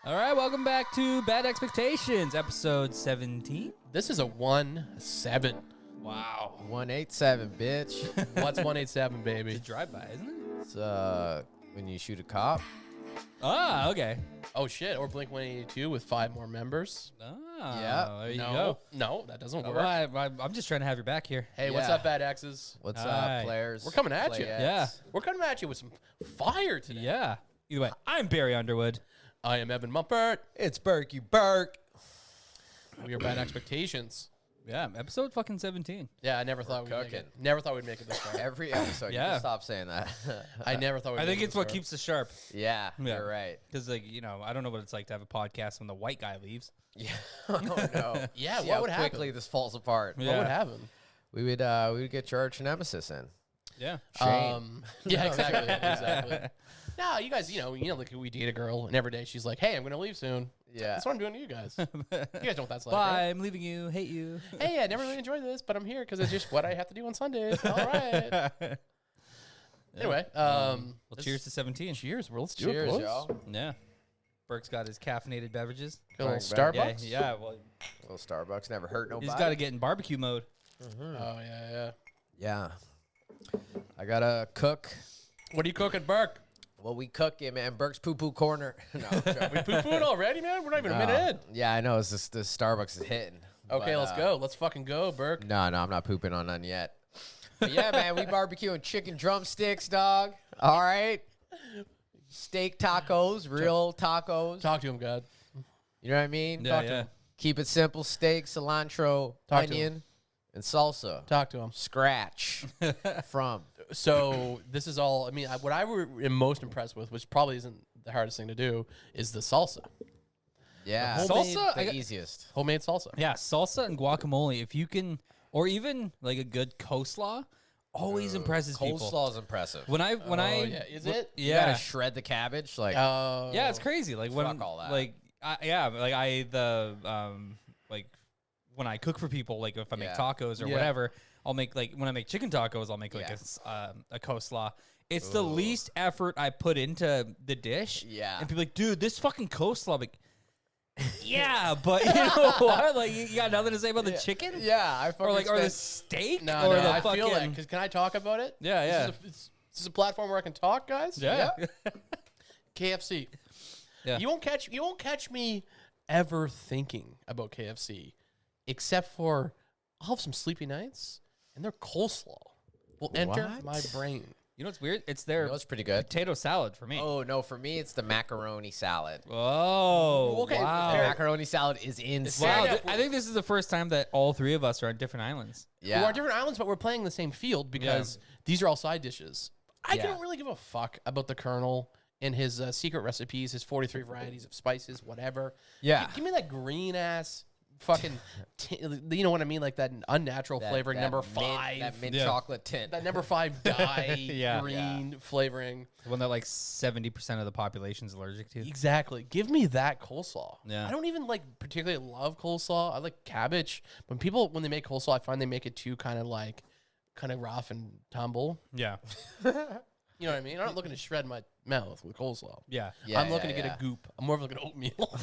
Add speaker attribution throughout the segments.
Speaker 1: All right, welcome back to Bad Expectations, episode 17.
Speaker 2: This is a 1-7.
Speaker 1: Wow.
Speaker 3: 187, bitch.
Speaker 2: What's 187, baby?
Speaker 1: It's a drive-by, isn't it?
Speaker 3: It's when you shoot a cop.
Speaker 1: Ah, okay.
Speaker 2: Oh shit! Or Blink 182 with 5 more members.
Speaker 1: Ah,
Speaker 3: Yeah.
Speaker 1: there you
Speaker 2: No,
Speaker 1: go.
Speaker 2: no, that doesn't work.
Speaker 1: Well, I'm just trying to have your back here.
Speaker 2: Hey, what's
Speaker 3: Yeah.
Speaker 2: up, Bad X's?
Speaker 3: What's
Speaker 1: Aye.
Speaker 3: up, players?
Speaker 2: We're coming at you.
Speaker 3: Playettes?
Speaker 1: Yeah.
Speaker 2: We're coming at you with some fire today.
Speaker 1: Yeah. Either way, I'm Barry Underwood.
Speaker 2: I am Evan Mumpert.
Speaker 3: It's Burke, you Burke.
Speaker 2: We are Bad Expectations.
Speaker 1: Yeah, episode fucking 17.
Speaker 2: Yeah, I never thought we'd make
Speaker 3: cooking.
Speaker 2: it. Never thought we'd make it this far.
Speaker 3: Every episode,
Speaker 1: Yeah.
Speaker 3: you can stop saying that.
Speaker 2: I never thought. We'd
Speaker 1: I think
Speaker 2: make it
Speaker 1: it's
Speaker 2: this
Speaker 1: what
Speaker 2: far.
Speaker 1: keeps us sharp.
Speaker 3: Yeah,
Speaker 1: Yeah.
Speaker 3: you're right.
Speaker 1: Because, like, you know, I don't know what it's like to have a podcast when the white guy leaves.
Speaker 3: Yeah. Oh no.
Speaker 2: Yeah,
Speaker 3: See
Speaker 2: what
Speaker 3: how
Speaker 2: would
Speaker 3: quickly
Speaker 2: happen?
Speaker 3: this falls apart.
Speaker 1: Yeah.
Speaker 2: What would happen?
Speaker 3: We would get your arch nemesis in.
Speaker 1: Yeah.
Speaker 3: Shane.
Speaker 2: Yeah, exactly, exactly. No, you guys, like we date a girl, and every day she's like, "Hey, I'm gonna leave soon."
Speaker 3: Yeah.
Speaker 2: That's what I'm doing to you guys. You guys know what that's like.
Speaker 1: Bye,
Speaker 2: Right?
Speaker 1: I'm leaving you. Hate you.
Speaker 2: Hey, I never really enjoyed this, but I'm here because it's just what I have to do on Sundays. All right. Anyway,
Speaker 1: Well,
Speaker 2: let's-
Speaker 1: cheers to 17.
Speaker 2: cheers. Well, let's do
Speaker 3: Cheers,
Speaker 2: it, boys.
Speaker 3: y'all.
Speaker 1: Yeah. Burke's got his caffeinated beverages.
Speaker 2: Got a little
Speaker 3: Bang,
Speaker 1: Yeah,
Speaker 2: Starbucks.
Speaker 1: yeah. Well,
Speaker 3: Little Starbucks never hurt nobody.
Speaker 1: he's got to get in barbecue mode.
Speaker 2: Oh yeah.
Speaker 3: Yeah. I gotta cook.
Speaker 2: What are you cooking, Burke?
Speaker 3: Well, we cook it, man. Burke's poo poo corner. No, I'm joking.
Speaker 2: We poo-pooing already, man. We're not even a minute in.
Speaker 3: Yeah, I know. It's just the Starbucks is hitting.
Speaker 2: Okay,
Speaker 3: But,
Speaker 2: let's go. Let's fucking go, Burke.
Speaker 3: No, I'm not pooping on none yet. But yeah, man, we barbecuing chicken drumsticks, dog. All right. Steak tacos, real tacos.
Speaker 2: Talk to him, God.
Speaker 3: You know what I mean?
Speaker 1: Yeah, yeah.
Speaker 3: Keep it simple. Steak, cilantro,
Speaker 2: Talk to
Speaker 3: onion, and salsa.
Speaker 2: Talk to him.
Speaker 3: Scratch from.
Speaker 2: So this is all. I mean, what I am most impressed with, which probably isn't the hardest thing to do, is the salsa.
Speaker 3: Yeah.
Speaker 2: The
Speaker 1: homemade-
Speaker 3: The
Speaker 1: Salsa, I got-
Speaker 3: easiest.
Speaker 2: Homemade salsa.
Speaker 1: Yeah, salsa and guacamole. If you can, or even like a good coleslaw, always impresses people.
Speaker 3: Coleslaw is impressive.
Speaker 1: When I
Speaker 2: yeah. Is it?
Speaker 3: You
Speaker 1: yeah,
Speaker 3: gotta shred the cabbage. Like,
Speaker 1: yeah, it's crazy. Like when
Speaker 3: Fuck all that.
Speaker 1: like like when I cook for people, like if I make
Speaker 3: Yeah.
Speaker 1: tacos or
Speaker 2: Yeah.
Speaker 1: whatever, I'll make like when I make chicken tacos, I'll make like
Speaker 3: Yeah.
Speaker 1: a coleslaw. It's the
Speaker 3: Ooh.
Speaker 1: least effort I put into the dish.
Speaker 3: Yeah.
Speaker 1: And people like, dude, this fucking coleslaw. I'm like, yeah, but you know what? Like, you got nothing to say about the chicken?
Speaker 3: yeah, I fucking
Speaker 1: Or like, or the
Speaker 3: spent-
Speaker 1: steak?
Speaker 2: No,
Speaker 1: or
Speaker 2: no,
Speaker 1: the
Speaker 2: I
Speaker 1: fucking...
Speaker 2: feel that. Because can I talk about it?
Speaker 1: Yeah, yeah.
Speaker 2: This is a platform where I can talk, guys.
Speaker 1: Yeah.
Speaker 2: KFC.
Speaker 1: Yeah.
Speaker 2: You won't catch me ever thinking about KFC, except for I'll have some sleepy nights, and their coleslaw will enter
Speaker 3: What?
Speaker 2: my brain.
Speaker 1: You know what's weird? It's
Speaker 3: You
Speaker 1: their
Speaker 3: know, it's pretty good.
Speaker 1: potato salad for me.
Speaker 3: Oh no, for me it's the macaroni salad.
Speaker 1: Oh,
Speaker 2: Okay,
Speaker 1: wow.
Speaker 3: The
Speaker 2: fair.
Speaker 3: macaroni salad is insane.
Speaker 1: Wow,
Speaker 2: Fair enough.
Speaker 1: I think this is the first time that all three of us are on different islands.
Speaker 3: Yeah.
Speaker 2: We're on different islands, but we're playing the same field because these are all side dishes. I
Speaker 3: Yeah.
Speaker 2: don't really give a fuck about the Colonel and his secret recipes, his 43 varieties of spices, whatever.
Speaker 3: Yeah.
Speaker 2: Give me that green ass fucking, you know what I mean? Like that unnatural flavoring, number
Speaker 3: mint-
Speaker 2: 5.
Speaker 3: that mint
Speaker 1: Yeah.
Speaker 3: chocolate tint.
Speaker 2: That number 5 dye
Speaker 1: Yeah.
Speaker 2: green flavoring.
Speaker 1: The one that like 70% of the population is allergic to.
Speaker 2: Exactly. Give me that coleslaw.
Speaker 1: Yeah.
Speaker 2: I don't even like particularly love coleslaw. I like cabbage. When they make coleslaw, I find they make it too kind of rough and tumble.
Speaker 1: Yeah.
Speaker 2: You know what I mean? I'm not looking to shred my mouth with coleslaw.
Speaker 1: Yeah.
Speaker 3: Yeah,
Speaker 2: I'm looking
Speaker 3: yeah,
Speaker 2: to get
Speaker 3: yeah.
Speaker 2: a goop. I'm more of like an oatmeal.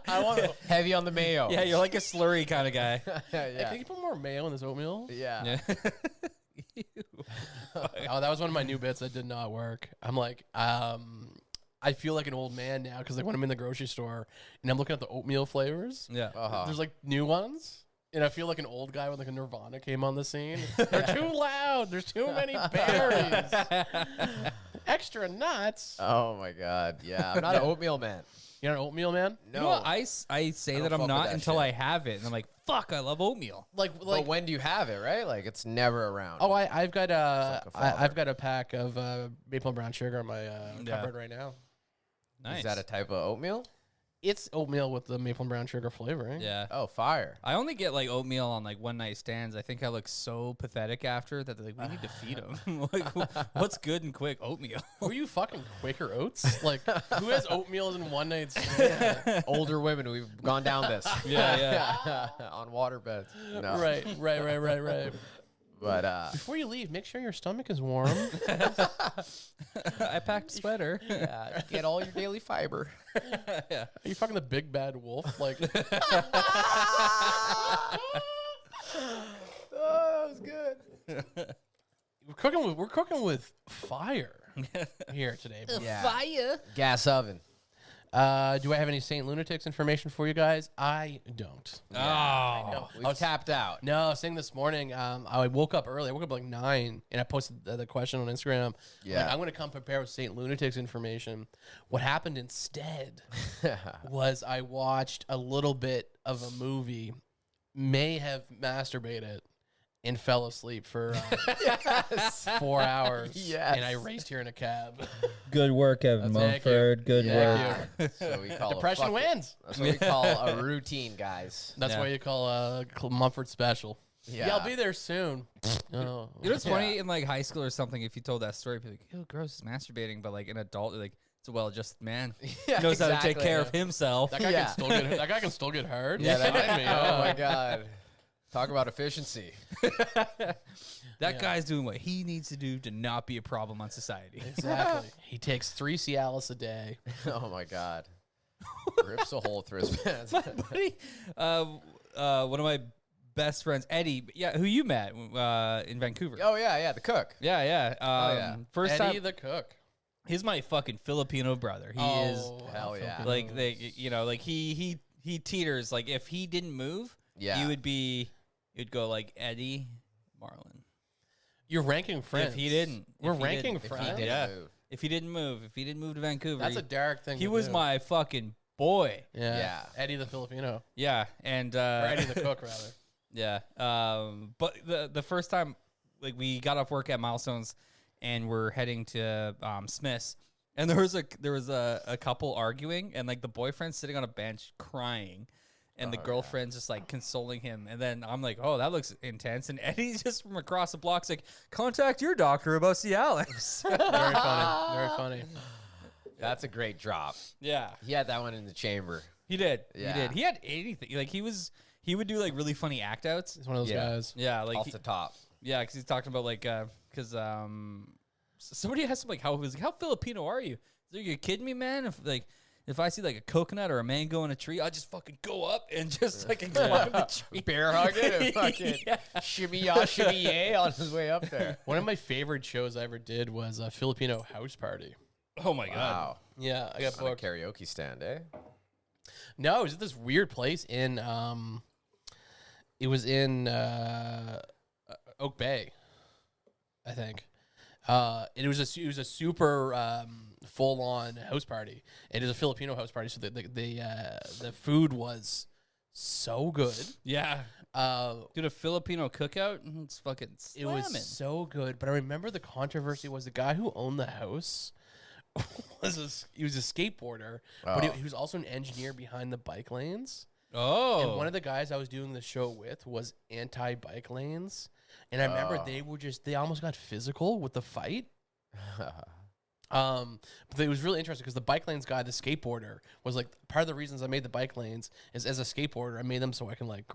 Speaker 3: I want heavy on the mayo.
Speaker 1: Yeah, you're like a slurry kind of guy.
Speaker 2: Hey,
Speaker 3: yeah.
Speaker 2: can you put more mayo in this oatmeal?
Speaker 3: Yeah.
Speaker 1: Yeah.
Speaker 2: Oh, that was one of my new bits that did not work. I'm like, I feel like an old man now because like when I'm in the grocery store and I'm looking at the oatmeal flavors,
Speaker 1: Yeah.
Speaker 3: Uh-huh.
Speaker 2: there's like new ones. And I feel like an old guy when like a Nirvana came on the scene. They're too loud. There's too many berries. Extra nuts.
Speaker 3: Oh my god. Yeah. I'm not an oatmeal man.
Speaker 2: You're not an oatmeal man?
Speaker 1: You
Speaker 3: No.
Speaker 1: know what? I say
Speaker 3: don't
Speaker 1: that I'm
Speaker 3: fuck with
Speaker 1: not
Speaker 3: that
Speaker 1: until
Speaker 3: shit.
Speaker 1: I have it. And I'm like, fuck, I love oatmeal.
Speaker 2: Like
Speaker 3: But when do you have it, right? Like it's never around.
Speaker 2: oh, I've got
Speaker 3: like a father.
Speaker 2: I've got a pack of maple and brown sugar in my cupboard right now.
Speaker 1: Nice.
Speaker 3: Is that a type of oatmeal?
Speaker 2: It's oatmeal with the maple and brown sugar flavoring.
Speaker 1: Yeah.
Speaker 3: Oh, fire.
Speaker 1: I only get like oatmeal on like one night stands. I think I look so pathetic after that. They're like, we need to feed them. Like, what's good and quick? Oatmeal.
Speaker 2: Were you fucking Quaker Oats? Like, who has oatmeal in one night stand?
Speaker 3: Older women, we've gone down this.
Speaker 1: Yeah,
Speaker 3: On waterbeds. No.
Speaker 2: Right.
Speaker 3: But
Speaker 2: Before you leave, make sure your stomach is warm.
Speaker 1: I packed a sweater.
Speaker 3: yeah, get all your daily fiber.
Speaker 1: Yeah.
Speaker 2: Are you fucking the big bad wolf? Like,
Speaker 3: Oh, that was good.
Speaker 2: we're cooking with fire here today.
Speaker 3: Yeah.
Speaker 1: Fire.
Speaker 3: Gas oven.
Speaker 2: Do I have any Saint Lunatics information for you guys? I don't.
Speaker 1: Oh.
Speaker 3: We've tapped out.
Speaker 2: No, I was saying this morning, I woke up early. I woke up like 9, and I posted the question on Instagram.
Speaker 3: Yeah.
Speaker 2: Like, I'm going to come prepared with Saint Lunatics information. What happened instead was I watched a little bit of a movie, may have masturbated, and fell asleep for 4 hours.
Speaker 3: Yes.
Speaker 2: And I raced here in a cab.
Speaker 4: Good work, Evan
Speaker 2: Thank you.
Speaker 4: Mumford. Good
Speaker 3: Yeah.
Speaker 4: work.
Speaker 3: That's what we call
Speaker 2: Depression wins.
Speaker 3: That's what we call a routine, guys.
Speaker 2: That's
Speaker 1: Yeah.
Speaker 2: what you call a Mumford special. Yeah, I'll be there soon. Oh.
Speaker 1: You know what's funny in like high school or something? If you told that story, people like, "Oh, gross, he's masturbating," but like an adult, you're like, "It's a well-adjusted man.
Speaker 3: Yeah,
Speaker 1: He knows how to take
Speaker 3: exactly.
Speaker 1: care of himself."
Speaker 2: That guy
Speaker 3: Yeah.
Speaker 2: can still get that guy can still get hard.
Speaker 3: Yeah,
Speaker 2: Remind
Speaker 3: that,
Speaker 2: me.
Speaker 3: oh my god. Talk about efficiency.
Speaker 1: That guy's doing what he needs to do to not be a problem on society.
Speaker 2: Exactly. He takes 3 Cialis a day.
Speaker 3: Oh my god. Rips a hole through his pants.
Speaker 1: My buddy, one of my best friends, Eddie, yeah, who you met in Vancouver.
Speaker 3: Oh yeah, the cook.
Speaker 1: Yeah, yeah.
Speaker 3: yeah.
Speaker 1: First
Speaker 2: Eddie
Speaker 1: time,
Speaker 2: the cook.
Speaker 1: he's my fucking Filipino brother. He is
Speaker 3: hell yeah.
Speaker 1: like they, you know, like he teeters. Like if he didn't move,
Speaker 3: Yeah.
Speaker 1: you'd go like Eddie, Marlon.
Speaker 2: You're ranking friends.
Speaker 1: If he didn't,
Speaker 2: We're
Speaker 1: if he
Speaker 2: ranking
Speaker 1: didn't-
Speaker 3: If
Speaker 2: friends.
Speaker 3: he didn't
Speaker 1: Yeah.
Speaker 3: move.
Speaker 1: If he didn't move to Vancouver,
Speaker 2: That's a dark thing.
Speaker 1: he
Speaker 2: to
Speaker 1: was
Speaker 2: do.
Speaker 1: my fucking boy.
Speaker 2: yeah.
Speaker 3: Yeah.
Speaker 2: Eddie the Filipino,
Speaker 1: Yeah, and
Speaker 2: or Eddie the cook rather.
Speaker 1: yeah. But the first time, like we got off work at Milestones, and we're heading to Smith's, and there was a couple arguing, and like the boyfriend's sitting on a bench crying, and the girlfriend's just like consoling him, and then I'm like, oh, that looks intense, and Eddie's just from across the block's like, contact your doctor about Cialis.
Speaker 2: Very funny. Very funny.
Speaker 3: That's a great drop.
Speaker 1: Yeah,
Speaker 3: He had that one in the chamber.
Speaker 1: he did.
Speaker 3: Yeah.
Speaker 1: He did. He had anything. Like he would do like really funny act outs.
Speaker 2: He's one of those
Speaker 3: Yeah.
Speaker 2: guys.
Speaker 1: Yeah, like
Speaker 3: Off the top.
Speaker 1: yeah, because he's talking about like because somebody asked him like how Filipino are you? He's like, you kidding me, man? If I see like a coconut or a mango in a tree, I just fucking go up and just fucking climb the tree.
Speaker 3: Bear hug it and fucking
Speaker 1: Yeah.
Speaker 3: shimmy ya, shimmy yay on his way up there.
Speaker 2: One of my favorite shows I ever did was a Filipino house party.
Speaker 1: Oh my god.
Speaker 3: Wow.
Speaker 2: Yeah, I got
Speaker 3: On a
Speaker 2: booked.
Speaker 3: karaoke stand, eh?
Speaker 2: No, it was at this weird place in it was in Oak Bay, I think. It was a super full on house party. It is a Filipino house party, so the food was so good.
Speaker 1: Yeah. Dude, a Filipino cookout, it's fucking
Speaker 2: It
Speaker 1: slamming.
Speaker 2: was so good, but I remember the controversy was the guy who owned the house he was a skateboarder, but
Speaker 3: Oh.
Speaker 2: he was also an engineer behind the bike lanes.
Speaker 1: Oh.
Speaker 2: And one of the guys I was doing the show with was anti-bike lanes, and I remember they almost got physical with the fight. But it was really interesting because the bike lanes guy, the skateboarder, was like, part of the reasons I made the bike lanes is as a skateboarder, I made them so I can like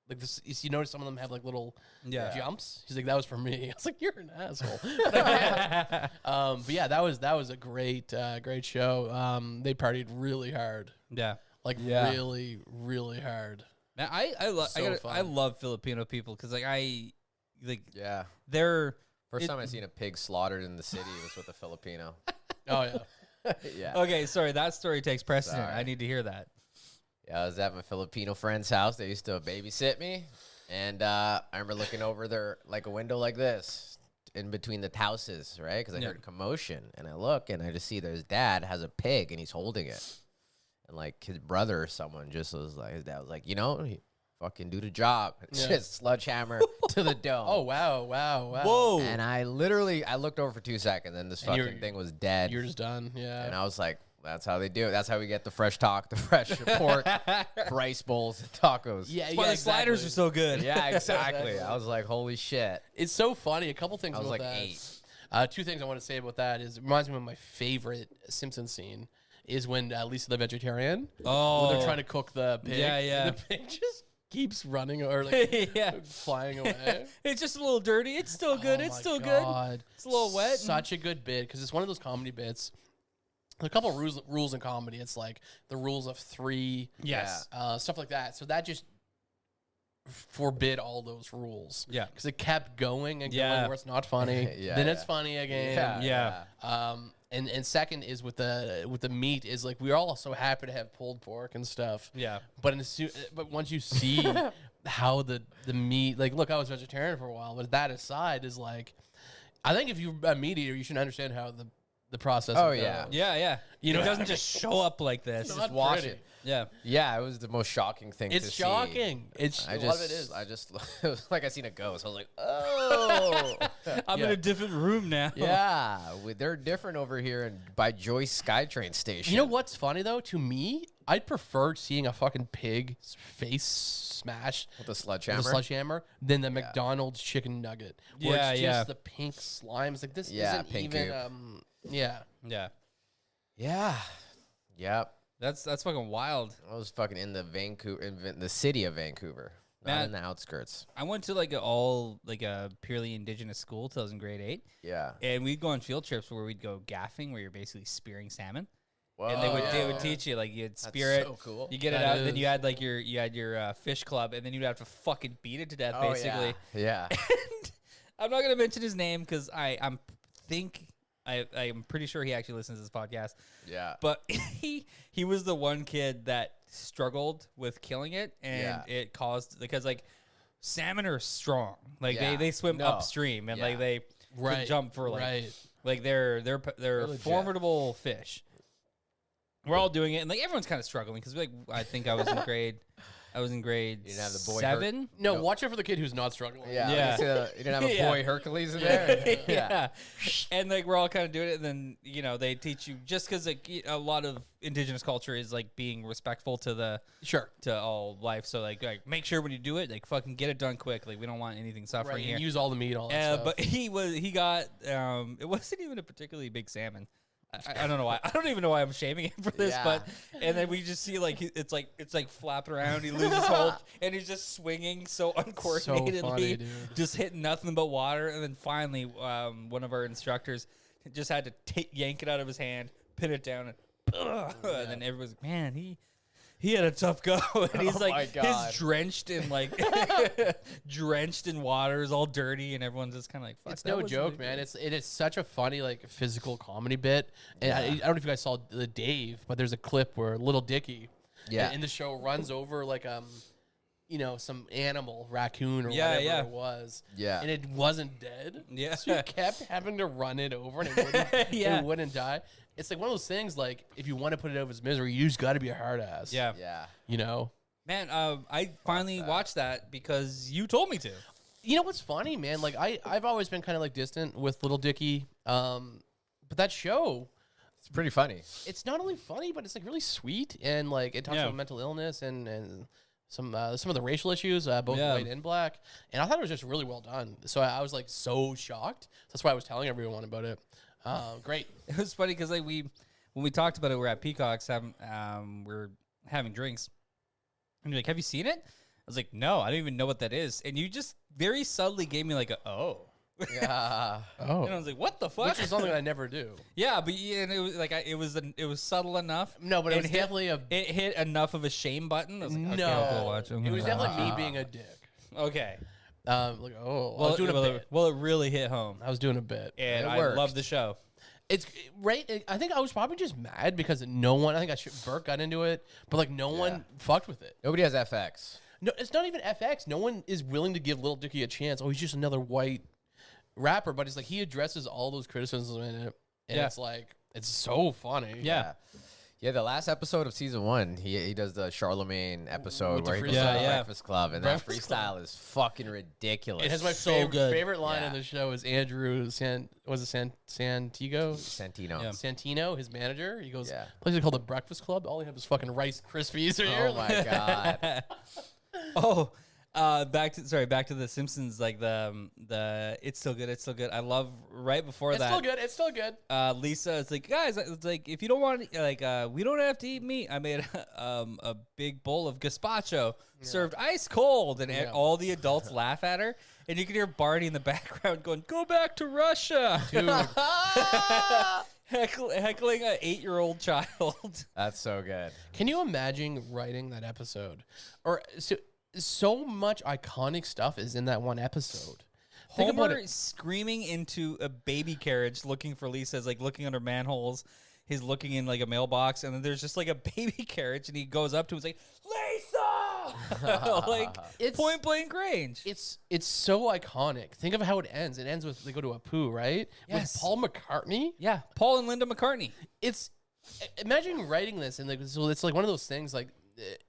Speaker 2: this. You notice some of them have like little jumps. He's like, that was for me. I was like, you're an asshole. But yeah, that was a great show. They partied really hard,
Speaker 1: Yeah.
Speaker 2: like
Speaker 3: Yeah.
Speaker 2: really, really hard.
Speaker 1: Man, I
Speaker 2: So fun.
Speaker 1: love Filipino people because like
Speaker 3: Yeah.
Speaker 1: they're
Speaker 3: First
Speaker 1: It-
Speaker 3: time I seen a pig slaughtered in the city was with a Filipino.
Speaker 2: Oh yeah.
Speaker 3: Yeah.
Speaker 1: okay. Sorry, that story takes precedent.
Speaker 3: Sorry.
Speaker 1: I need to hear that.
Speaker 3: Yeah, I was at my Filipino friend's house. They used to babysit me. And I remember looking over their, like a window like this in between the houses, right? Because I
Speaker 1: Yeah.
Speaker 3: heard commotion. And I look and I just see that his dad has a pig and he's holding it. And like his brother or someone just was like, his dad was like, he fucking do the job.
Speaker 2: Yeah.
Speaker 3: Just sledgehammer to the dome.
Speaker 2: Oh wow.
Speaker 1: Whoa.
Speaker 3: And I looked over for 2 seconds and this
Speaker 2: And
Speaker 3: fucking thing was dead.
Speaker 2: You're just done. Yeah.
Speaker 3: And I was like, that's how they do it. That's how we get the fresh talk, the fresh pork, rice bowls, and tacos.
Speaker 2: yeah.
Speaker 1: That's why the sliders are so good.
Speaker 3: Yeah, exactly. I was like, holy shit.
Speaker 2: It's so funny. A couple things
Speaker 3: I was
Speaker 2: about
Speaker 3: like
Speaker 2: that.
Speaker 3: 8.
Speaker 2: 2 things I want to say about that is it reminds me of my favorite Simpsons scene is when Lisa the vegetarian.
Speaker 1: Oh.
Speaker 2: When they're trying to cook the pig.
Speaker 1: Yeah, yeah.
Speaker 2: The pig just keeps running or like
Speaker 1: Yeah.
Speaker 2: flying away.
Speaker 1: It's just a little dirty. It's still good.
Speaker 2: Oh
Speaker 1: It's
Speaker 2: my
Speaker 1: still good.
Speaker 2: God.
Speaker 1: It's a little wet.
Speaker 2: Such a good bit because it's one of those comedy bits. There's a couple of rules in comedy. It's like the rules of three,
Speaker 1: Yes.
Speaker 2: stuff like that. So that just forbid all those rules.
Speaker 1: Yeah.
Speaker 2: Because it kept going and
Speaker 1: Yeah.
Speaker 2: going where it's not funny.
Speaker 3: Yeah,
Speaker 2: then it's
Speaker 3: yeah.
Speaker 2: funny again.
Speaker 3: Yeah.
Speaker 1: Yeah.
Speaker 2: And second is with the meat is like we're all so happy to have pulled pork and stuff.
Speaker 1: Yeah.
Speaker 2: But but once you see how the meat, like, look, I was vegetarian for a while, but that aside is like, I think if you're a meat eater, you should understand how the process.
Speaker 3: Oh,
Speaker 2: goes.
Speaker 3: yeah.
Speaker 1: Yeah. Yeah.
Speaker 2: You know,
Speaker 1: it doesn't just show up like this.
Speaker 2: It's not
Speaker 3: wash
Speaker 2: pretty.
Speaker 3: it.
Speaker 1: Yeah.
Speaker 3: Yeah, it was the most shocking thing to
Speaker 2: It's
Speaker 3: see.
Speaker 2: shocking. It's
Speaker 3: I
Speaker 2: a lot of it is.
Speaker 3: it was like I seen a ghost. I was like, oh.
Speaker 1: I'm
Speaker 2: Yeah.
Speaker 1: in a different room now.
Speaker 3: Yeah, they're different over here by Joyce SkyTrain station.
Speaker 2: You know what's funny though? To me, I'd prefer seeing a fucking pig's face smash
Speaker 3: With the
Speaker 2: with
Speaker 3: sledgehammer?
Speaker 2: a sledgehammer than the McDonald's chicken nugget, where
Speaker 1: Yeah,
Speaker 2: it's just
Speaker 1: yeah.
Speaker 2: the pink slimes. Like this
Speaker 3: Yeah,
Speaker 2: isn't
Speaker 3: pink
Speaker 2: even.
Speaker 3: goop.
Speaker 1: Yeah.
Speaker 3: Yeah. Yep.
Speaker 1: That's fucking wild.
Speaker 3: I was fucking in the city of Vancouver, not
Speaker 1: Man.
Speaker 3: in the outskirts.
Speaker 1: I went to like a purely indigenous school till I was in grade 8,
Speaker 3: Yeah.
Speaker 1: and we'd go on field trips where we'd go gaffing, where you're basically spearing salmon,
Speaker 3: Whoa.
Speaker 1: and they would teach you like you'd
Speaker 3: That's
Speaker 1: spear it,
Speaker 3: so cool.
Speaker 1: you get it
Speaker 2: That
Speaker 1: out, then
Speaker 2: is.
Speaker 1: you had like your fish club, and then you'd have to fucking beat it to death
Speaker 3: Oh,
Speaker 1: basically.
Speaker 3: Yeah.
Speaker 1: I'm not gonna mention his name because I'm pretty sure he actually listens to this podcast.
Speaker 3: Yeah.
Speaker 1: But he was the one kid that struggled with killing it, and
Speaker 3: Yeah.
Speaker 1: it caused because like salmon are strong, like
Speaker 3: Yeah.
Speaker 1: they swim
Speaker 3: No.
Speaker 1: upstream and like
Speaker 3: Yeah.
Speaker 1: they can jump for like
Speaker 2: right.
Speaker 1: they're
Speaker 3: legit.
Speaker 1: formidable fish. We're all doing it, and like everyone's kind of struggling because like I think I was in grade
Speaker 3: You didn't have the boy
Speaker 1: 7.
Speaker 2: No,
Speaker 3: Nope.
Speaker 2: watch out for the kid who's not struggling.
Speaker 3: Yeah.
Speaker 1: Yeah.
Speaker 3: You didn't have a
Speaker 1: Yeah.
Speaker 3: boy Hercules in there?
Speaker 1: Yeah. And like we're all kind of doing it, and then they teach you just because like a lot of indigenous culture is like being respectful to
Speaker 2: Sure.
Speaker 1: all life. So like make sure when you do it, like fucking get it done quick. Like we don't want anything suffering
Speaker 2: Right.
Speaker 1: here.
Speaker 2: And use all the meat, all that stuff.
Speaker 1: But he got it wasn't even a particularly big salmon. I don't know why. I don't even know why I'm shaming him for this,
Speaker 3: Yeah.
Speaker 1: but and then we just see like it's like flapping around. He loses hold, and he's just swinging so uncoordinatedly,
Speaker 2: funny, dude.
Speaker 1: just hitting nothing but water. And then finally, one of our instructors just had to yank it out of his hand, pin it down, and then everyone's like, "Man, he had a tough go." And he's
Speaker 3: Oh
Speaker 1: like,
Speaker 3: my God.
Speaker 1: his drenched in drenched in water, is all dirty, and everyone's just kind of like, Fuck,
Speaker 2: It's
Speaker 1: that
Speaker 2: no
Speaker 1: wasn't
Speaker 2: joke,
Speaker 1: a
Speaker 2: man.
Speaker 1: good-"
Speaker 2: It is such a funny like physical comedy bit. And I don't know if you guys saw the Dave, but there's a clip where Little Dicky,
Speaker 3: Yeah.
Speaker 2: in the show, runs over like some animal, raccoon or
Speaker 1: Yeah,
Speaker 2: whatever
Speaker 1: yeah.
Speaker 2: it was.
Speaker 3: Yeah.
Speaker 2: And it wasn't dead.
Speaker 1: Yeah.
Speaker 2: So you kept having to run it over and it wouldn't,
Speaker 1: Yeah.
Speaker 2: it wouldn't die. It's like one of those things like if you want to put it out of its misery, you just got to be a hard ass.
Speaker 1: Yeah.
Speaker 3: Yeah.
Speaker 2: You know?
Speaker 1: Man, I finally watched that because you told me to.
Speaker 2: You know what's funny, man? Like I've always been kind of like distant with Little Dicky. But that show,
Speaker 3: It's pretty funny.
Speaker 2: it's not only funny, but it's like really sweet and like it talks
Speaker 1: Yeah.
Speaker 2: about mental illness and some of the racial issues, both
Speaker 1: Yeah.
Speaker 2: white and black. And I thought it was just really well done. So I was like so shocked. That's why I was telling everyone about it. Great.
Speaker 1: It was funny because like when we talked about it, we're at Peacock's we're having drinks, and you're like, "Have you seen it?" I was like, "No, I don't even know what that is." And you just very subtly gave me like a "oh,"
Speaker 3: Yeah.
Speaker 2: Oh,
Speaker 1: and I was like, "What the fuck?"
Speaker 2: which is something I never do.
Speaker 1: Yeah, but and it was like it was subtle enough.
Speaker 2: No, but it
Speaker 1: and
Speaker 2: was
Speaker 1: hit-
Speaker 2: definitely a
Speaker 1: it hit enough of a shame button. I was like, okay, I'll go
Speaker 2: no.
Speaker 1: watch
Speaker 2: It was definitely me being a dick.
Speaker 1: Okay.
Speaker 2: Like I was doing a bit.
Speaker 1: Well, it really hit home,
Speaker 2: I was doing a bit.
Speaker 1: and
Speaker 3: It
Speaker 1: I
Speaker 3: worked.
Speaker 1: love the show.
Speaker 2: It's right. I think I was probably just mad because no one. I think Burke got into it, but like no one fucked with it.
Speaker 3: Nobody has FX.
Speaker 2: No, it's not even FX. No one is willing to give Little Dicky a chance. Oh, he's just another white rapper, but it's like he addresses all those criticisms in it, and
Speaker 1: Yeah.
Speaker 2: it's like it's so funny.
Speaker 1: Yeah.
Speaker 3: Yeah, the last episode of season 1, he does the Charlemagne episode
Speaker 2: With the
Speaker 3: where he goes
Speaker 2: freestyle.
Speaker 3: to the
Speaker 1: Yeah.
Speaker 3: Breakfast Club, and
Speaker 2: Breakfast
Speaker 3: that freestyle is fucking ridiculous.
Speaker 2: It has my
Speaker 1: So good.
Speaker 2: favorite line
Speaker 3: Yeah.
Speaker 2: in the show is Andrew Santiago
Speaker 3: Santino.
Speaker 1: Yeah.
Speaker 2: Santino, his manager. He goes,
Speaker 3: Yeah.
Speaker 2: place is called the Breakfast Club. All they have is fucking Rice Krispies here.
Speaker 3: Oh my god.
Speaker 1: Oh, Back to the Simpsons. Like the it's still good. It's still good. I love right before
Speaker 2: It's
Speaker 1: that.
Speaker 2: still good. It's still good.
Speaker 1: Lisa is like, guys, it's like if you don't want like we don't have to eat meat. I made a big bowl of gazpacho served ice cold, and all the adults laugh at her, and you can hear Barney in the background going, "Go back to Russia,"
Speaker 2: Dude,
Speaker 1: heckling an 8-year-old child.
Speaker 3: That's so good.
Speaker 2: can you imagine writing that episode? Or so much iconic stuff is in that one episode. Think about
Speaker 1: Homer
Speaker 2: it.
Speaker 1: screaming into a baby carriage looking for Lisa, is like looking under manholes. He's looking in like a mailbox, and then there's just like a baby carriage, and he goes up to him, he's like, Lisa! Like
Speaker 2: It's-
Speaker 1: Point Blank Range.
Speaker 2: It's so iconic. Think of how it ends. It ends with they go to a poo, right?
Speaker 1: Yes.
Speaker 2: With Paul McCartney.
Speaker 1: Yeah, Paul and Linda McCartney.
Speaker 2: It's imagine writing this and like so it's like one of those things like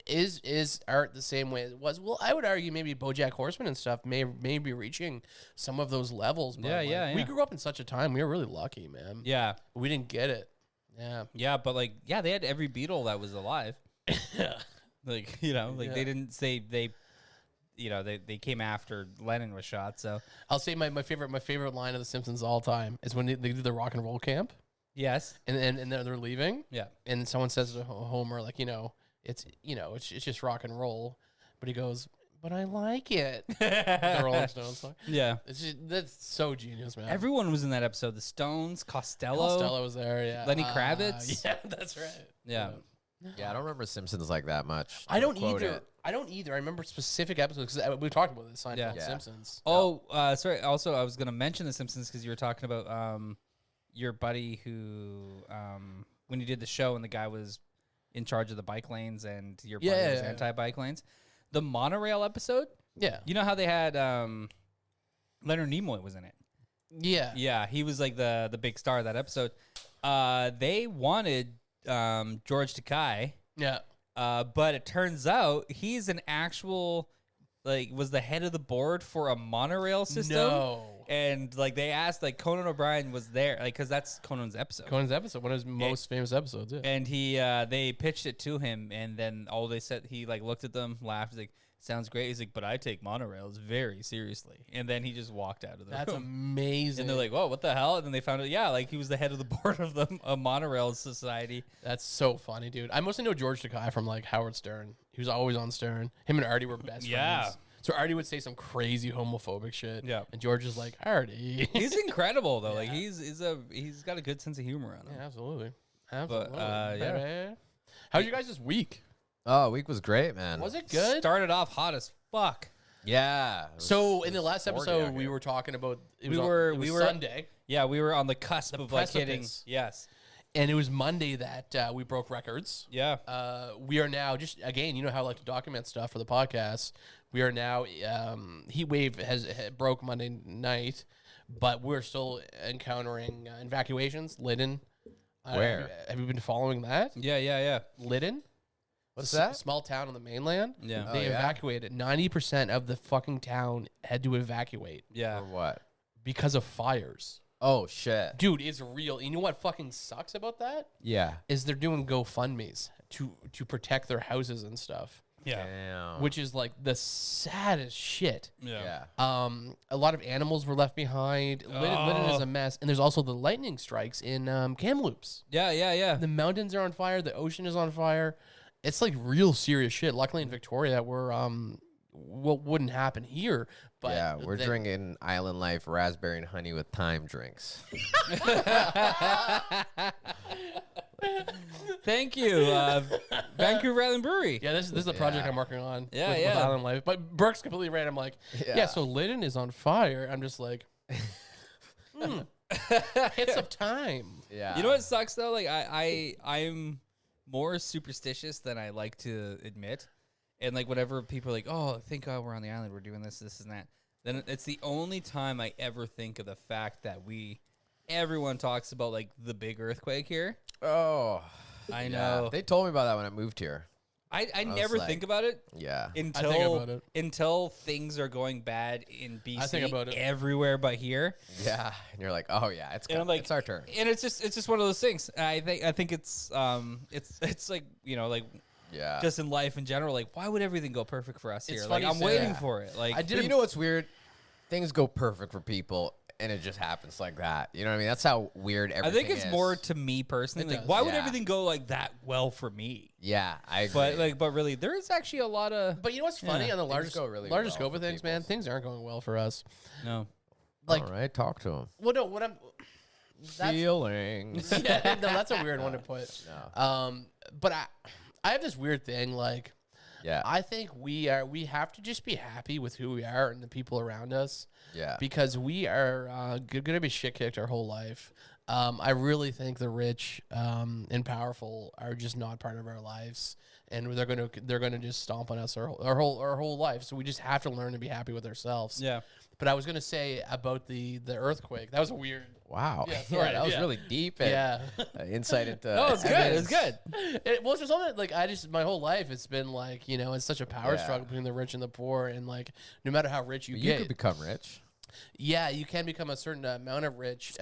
Speaker 2: is art the same way it was? Well, I would argue maybe BoJack Horseman and stuff may be reaching some of those levels. But
Speaker 1: Yeah,
Speaker 2: like,
Speaker 1: yeah,
Speaker 2: We
Speaker 1: yeah.
Speaker 2: grew up in such a time. We were really lucky, man.
Speaker 1: Yeah,
Speaker 2: We didn't get it. Yeah.
Speaker 1: yeah, but like, yeah, they had every Beatle that was alive.
Speaker 2: Yeah.
Speaker 1: Like, you know, like
Speaker 2: Yeah.
Speaker 1: they didn't say they, you know, they came after Lennon was shot. So
Speaker 2: I'll say my favorite line of The Simpsons all time is when they do the rock and roll camp
Speaker 1: yes,
Speaker 2: and they're leaving.
Speaker 1: yeah,
Speaker 2: And someone says to Homer, like, it's just rock and roll, but he goes, but I like it. The Rolling Stones song.
Speaker 1: yeah.
Speaker 2: It's just, that's so genius, man.
Speaker 1: Everyone was in that episode. The Stones, Costello.
Speaker 2: Costello was there, yeah.
Speaker 1: Lenny Kravitz.
Speaker 2: Yeah, that's right.
Speaker 1: Yeah.
Speaker 3: Yeah, I don't remember Simpsons like that much.
Speaker 2: I don't
Speaker 3: Quote
Speaker 2: either.
Speaker 3: it.
Speaker 2: I don't either. I remember specific episodes because we talked about this. Seinfeld,
Speaker 1: Yeah.
Speaker 3: Yeah.
Speaker 2: Simpsons.
Speaker 1: Oh, sorry. Also, I was gonna mention The Simpsons because you were talking about your buddy who when you did the show and the guy was in charge of the bike lanes and your buddy
Speaker 2: Yeah,
Speaker 1: was
Speaker 2: yeah.
Speaker 1: anti-bike lanes. The monorail episode.
Speaker 2: Yeah.
Speaker 1: You know how they had Leonard Nimoy was in it.
Speaker 2: Yeah.
Speaker 1: Yeah, he was like the big star of that episode. They wanted George Takei,
Speaker 2: Yeah.
Speaker 1: but it turns out he's an actual was the head of the board for a monorail system.
Speaker 2: No.
Speaker 1: And like they asked, like Conan O'Brien was there, like because that's Conan's episode.
Speaker 2: Conan's episode, one of his most famous episodes. Yeah.
Speaker 1: And he they pitched it to him, and then all they said, he like looked at them, laughed, he's like, sounds great. He's like, but I take monorails very seriously. And then he just walked out of the
Speaker 2: That's
Speaker 1: room.
Speaker 2: amazing.
Speaker 1: And they're like, whoa, what the hell? And then they found out, yeah, like he was the head of the board of the monorail society.
Speaker 2: That's so funny, dude. I mostly know George Takei from like Howard Stern. He was always on Stern. Him and Artie were best
Speaker 1: Yeah.
Speaker 2: friends. So Artie would say some crazy homophobic shit.
Speaker 1: Yeah.
Speaker 2: And George is like, Artie.
Speaker 1: He's incredible though. Like he's got a good sense of humor on him.
Speaker 2: Yeah, absolutely. Absolutely.
Speaker 1: yeah.
Speaker 2: Baby. How's you guys this week?
Speaker 3: Oh, week was great, man.
Speaker 2: Was it good?
Speaker 1: Started off hot as fuck.
Speaker 3: Yeah.
Speaker 2: So in the last
Speaker 3: 40
Speaker 2: episode,
Speaker 3: out
Speaker 2: we
Speaker 3: here.
Speaker 2: were talking about it
Speaker 1: We
Speaker 2: was
Speaker 1: were-
Speaker 2: it
Speaker 1: we
Speaker 2: was
Speaker 1: were-
Speaker 2: Sunday,
Speaker 1: Yeah, we were on the cusp of like hitting.
Speaker 2: precipice.
Speaker 1: Yes.
Speaker 2: and it was Monday that we broke records.
Speaker 1: Yeah.
Speaker 2: We are now just again, you know how I like to document stuff for the podcast. We are now heat wave has broke Monday night, but we're still encountering evacuations. Lytton,
Speaker 3: Where?
Speaker 2: have you been following that?
Speaker 1: Yeah.
Speaker 2: Lytton,
Speaker 3: What's that?
Speaker 2: Small town on the mainland.
Speaker 1: Yeah.
Speaker 2: They
Speaker 3: Oh, yeah?
Speaker 2: evacuated. 90% of the fucking town had to evacuate
Speaker 1: Yeah.
Speaker 3: Or what?
Speaker 2: because of fires.
Speaker 3: Oh shit.
Speaker 2: Dude, it's real. You know what fucking sucks about that?
Speaker 3: Yeah.
Speaker 2: Is they're doing GoFundMe's to protect their houses and stuff,
Speaker 1: Yeah.
Speaker 3: Damn.
Speaker 2: which is like the saddest shit.
Speaker 1: Yeah.
Speaker 3: Yeah.
Speaker 2: A lot of animals were left behind. Lytton is
Speaker 1: Oh.
Speaker 2: a mess, and there's also the lightning strikes in Kamloops.
Speaker 1: Yeah.
Speaker 2: The mountains are on fire. The ocean is on fire. It's like real serious shit. Luckily in Victoria, we're what wouldn't happen here, but
Speaker 3: Yeah, we're
Speaker 2: the-
Speaker 3: drinking Island Life raspberry and honey with thyme drinks.
Speaker 1: Thank you, Vancouver Island Brewery.
Speaker 2: Yeah, this is the project
Speaker 3: Yeah.
Speaker 2: I'm working on.
Speaker 1: Yeah,
Speaker 2: with
Speaker 1: yeah.
Speaker 2: Island Life. But Burke's completely right. I'm like, yeah. So Lytton is on fire. I'm just like, hits of time.
Speaker 3: Yeah.
Speaker 1: You know what sucks though? Like I'm more superstitious than I like to admit. And like whenever people are like, oh, thank God we're on the island, we're doing this and that. Then it's the only time I ever think of the fact that everyone talks about like the big earthquake here.
Speaker 3: Oh.
Speaker 1: I
Speaker 3: Yeah.
Speaker 1: know.
Speaker 3: They told me about that when I moved here.
Speaker 1: I
Speaker 3: was
Speaker 1: never
Speaker 3: like-
Speaker 1: think about it
Speaker 3: Yeah.
Speaker 1: until things are going bad in BC
Speaker 2: I think about it.
Speaker 1: everywhere but here.
Speaker 3: Yeah. And you're like, oh yeah,
Speaker 1: And I'm like,
Speaker 3: it's our turn.
Speaker 1: And it's just one of those things. I think it's like, you know, like
Speaker 3: Yeah.
Speaker 1: just in life in general. Like, why would everything go perfect for us
Speaker 2: It's
Speaker 1: here? Like,
Speaker 2: funny
Speaker 1: I'm
Speaker 2: you say
Speaker 1: waiting
Speaker 2: that.
Speaker 1: for it. Like,
Speaker 2: I did.
Speaker 3: But you know what's weird? Things go perfect for people, and it just happens like that. You know what I mean? That's how weird
Speaker 1: I
Speaker 3: everything
Speaker 1: think it's
Speaker 3: is.
Speaker 1: more to me personally.
Speaker 2: It
Speaker 1: Like,
Speaker 2: does.
Speaker 1: why would
Speaker 3: Yeah.
Speaker 1: everything go like that well for me?
Speaker 3: Yeah, I agree.
Speaker 1: But really, there is actually a lot of
Speaker 2: But you know what's funny
Speaker 1: Yeah.
Speaker 2: on the
Speaker 3: Things
Speaker 2: largest
Speaker 3: go really
Speaker 2: larger
Speaker 3: well
Speaker 2: scope
Speaker 3: for
Speaker 2: of things, man?
Speaker 3: people's.
Speaker 2: Things aren't going well for us.
Speaker 1: no.
Speaker 2: Like,
Speaker 3: all right, talk to him.
Speaker 2: well, no, what I'm. That's,
Speaker 3: Feelings.
Speaker 2: yeah, no, that's a weird one to put.
Speaker 3: No.
Speaker 2: But I have this weird thing. Like,
Speaker 3: Yeah.
Speaker 2: I think we have to just be happy with who we are and the people around us.
Speaker 3: Yeah.
Speaker 2: Because we are gonna be shit kicked our whole life. I really think the rich and powerful are just not part of our lives, and they're gonna just stomp on us our whole life. So we just have to learn to be happy with ourselves.
Speaker 1: Yeah.
Speaker 2: But I was gonna say about the earthquake. That was a weird.
Speaker 3: Wow.
Speaker 2: Yeah, sorry,
Speaker 3: that was
Speaker 2: yeah.
Speaker 3: really deep. And,
Speaker 2: Yeah.
Speaker 3: insight into.
Speaker 1: No, it's good. It's
Speaker 3: evidence.
Speaker 1: good.
Speaker 2: It was just something like my whole life it's been like, you know, it's such a power
Speaker 3: Yeah.
Speaker 2: struggle between the rich and the poor, and like no matter how rich you
Speaker 3: But
Speaker 2: get,
Speaker 3: you could become rich.
Speaker 2: yeah, you can become a certain amount of rich.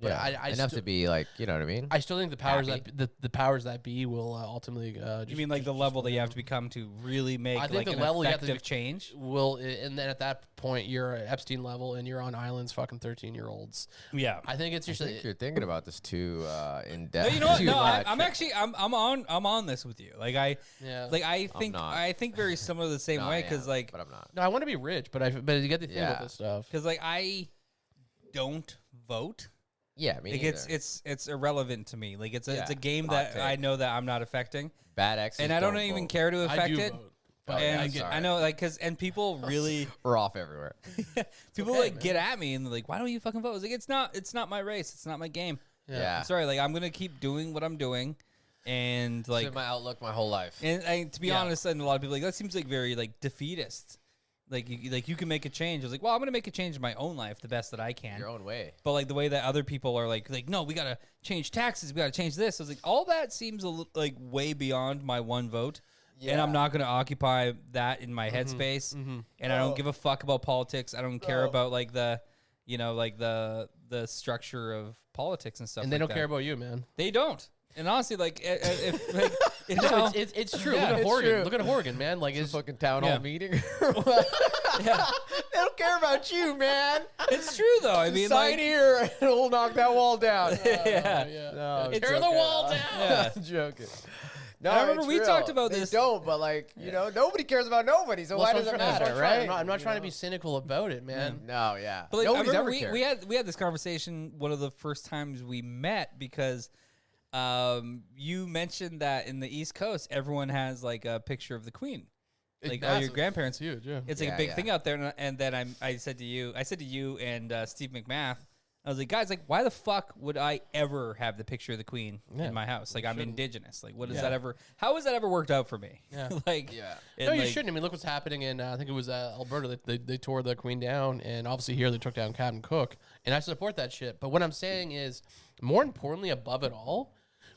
Speaker 2: But
Speaker 3: Yeah.
Speaker 2: I
Speaker 3: Enough
Speaker 2: still,
Speaker 3: to be like, you know what I mean?
Speaker 2: I still think the powers
Speaker 3: happy.
Speaker 2: the powers that be will ultimately.
Speaker 1: You mean like the level that you have to become to really make
Speaker 2: I think
Speaker 1: like
Speaker 2: the
Speaker 1: an
Speaker 2: level you have to
Speaker 1: effective
Speaker 2: be-
Speaker 1: change?
Speaker 2: will, and then at that point you're at Epstein level and you're on islands, fucking 13-year-olds.
Speaker 1: Yeah.
Speaker 2: I think it's
Speaker 3: I
Speaker 2: just
Speaker 3: think you're thinking about this too in
Speaker 1: No,
Speaker 3: depth.
Speaker 1: you know what?
Speaker 3: too
Speaker 1: No,
Speaker 3: much.
Speaker 1: I'm actually I'm on this with you. Like I
Speaker 2: yeah.
Speaker 1: think
Speaker 3: not.
Speaker 1: I think very similar the same
Speaker 3: No,
Speaker 1: way
Speaker 3: I
Speaker 1: because
Speaker 3: am,
Speaker 1: like
Speaker 3: but I'm not.
Speaker 2: No, I want to be rich, but you get the thing
Speaker 3: Yeah.
Speaker 2: about this stuff.
Speaker 1: I don't vote.
Speaker 3: Yeah, me
Speaker 1: Like
Speaker 3: neither.
Speaker 1: it's irrelevant to me. Like it's a
Speaker 3: Yeah,
Speaker 1: game
Speaker 3: hot
Speaker 1: that I
Speaker 3: take.
Speaker 1: know that I'm not affecting,
Speaker 3: Bad exes.
Speaker 1: and I don't even
Speaker 3: vote.
Speaker 1: care to
Speaker 2: I
Speaker 1: affect
Speaker 2: do
Speaker 1: it.
Speaker 2: vote, but
Speaker 3: yeah,
Speaker 1: And
Speaker 3: sorry.
Speaker 1: I know, like, and people really,
Speaker 3: We're off everywhere.
Speaker 1: people
Speaker 2: okay,
Speaker 1: like
Speaker 2: man.
Speaker 1: get at me and they're like, "Why don't you fucking vote?" I was like, it's not my race. It's not my game.
Speaker 3: Yeah.
Speaker 1: I'm sorry. Like, I'm gonna keep doing what I'm doing, and like,
Speaker 3: It's been my outlook my whole life.
Speaker 1: and to be
Speaker 2: Yeah.
Speaker 1: honest, and a lot of people like that seems like very like defeatist. Like you can make a change. I was like, well, I'm gonna make a change in my own life the best that I can.
Speaker 3: Your own way.
Speaker 1: But like the way that other people are like no, we gotta change taxes, we gotta change this. I was like, all that seems like way beyond my one vote, and I'm not gonna occupy that in my headspace. And I don't give a fuck about politics. I don't care about like the, you know, like the structure of politics and stuff.
Speaker 2: And they
Speaker 1: like
Speaker 2: don't
Speaker 1: that.
Speaker 2: care about you, man.
Speaker 1: They don't. And honestly, like if like, you
Speaker 2: No,
Speaker 1: know,
Speaker 2: it's true.
Speaker 1: Yeah,
Speaker 2: Look at
Speaker 3: it's
Speaker 2: Horgan.
Speaker 3: true.
Speaker 2: Look at Horgan, man. Like
Speaker 3: It's
Speaker 2: it's
Speaker 3: a fucking town
Speaker 1: Yeah.
Speaker 3: hall meeting.
Speaker 1: yeah,
Speaker 3: They don't care about you, man.
Speaker 1: it's true though. I mean,
Speaker 3: Sign
Speaker 1: like,
Speaker 3: here and we'll knock that wall down.
Speaker 1: yeah.
Speaker 3: No, I'm
Speaker 1: It's-
Speaker 2: tear the
Speaker 3: joking.
Speaker 2: wall down.
Speaker 1: Yeah.
Speaker 3: I'm joking. No,
Speaker 1: I remember
Speaker 3: it's
Speaker 1: we
Speaker 3: real.
Speaker 1: talked about
Speaker 3: They
Speaker 1: this-
Speaker 3: don't, but like, you know, nobody cares about nobody, so
Speaker 2: Well,
Speaker 3: why
Speaker 2: that's
Speaker 3: does it
Speaker 2: what I'm trying-
Speaker 3: matter,
Speaker 2: that's what I'm trying-
Speaker 3: right?
Speaker 2: I'm not trying to be cynical about it, man.
Speaker 3: No, yeah.
Speaker 1: But like, I
Speaker 3: Nobody's
Speaker 1: remember
Speaker 3: ever
Speaker 1: we
Speaker 3: cared.
Speaker 1: had this conversation one of the first times we met because you mentioned that in the East Coast everyone has like a picture of the Queen, like all your grandparents.
Speaker 2: It's huge, yeah.
Speaker 1: It's like
Speaker 3: Yeah,
Speaker 1: a big
Speaker 3: yeah.
Speaker 1: thing out there. And then I said to you and Steve McMath, I was like, guys, like, why the fuck would I ever have the picture of the Queen
Speaker 2: Yeah,
Speaker 1: in my house? Like, I'm indigenous. Like, what does
Speaker 2: Yeah.
Speaker 1: that ever? How has that ever worked out for me?
Speaker 2: Yeah.
Speaker 1: like,
Speaker 3: Yeah.
Speaker 1: and,
Speaker 2: No, you
Speaker 1: like,
Speaker 2: shouldn't. I mean, look what's happening in, I think it was Alberta. They tore the Queen down, and obviously here they took down Captain Cook. And I support that shit. But what I'm saying is, more importantly, above it all,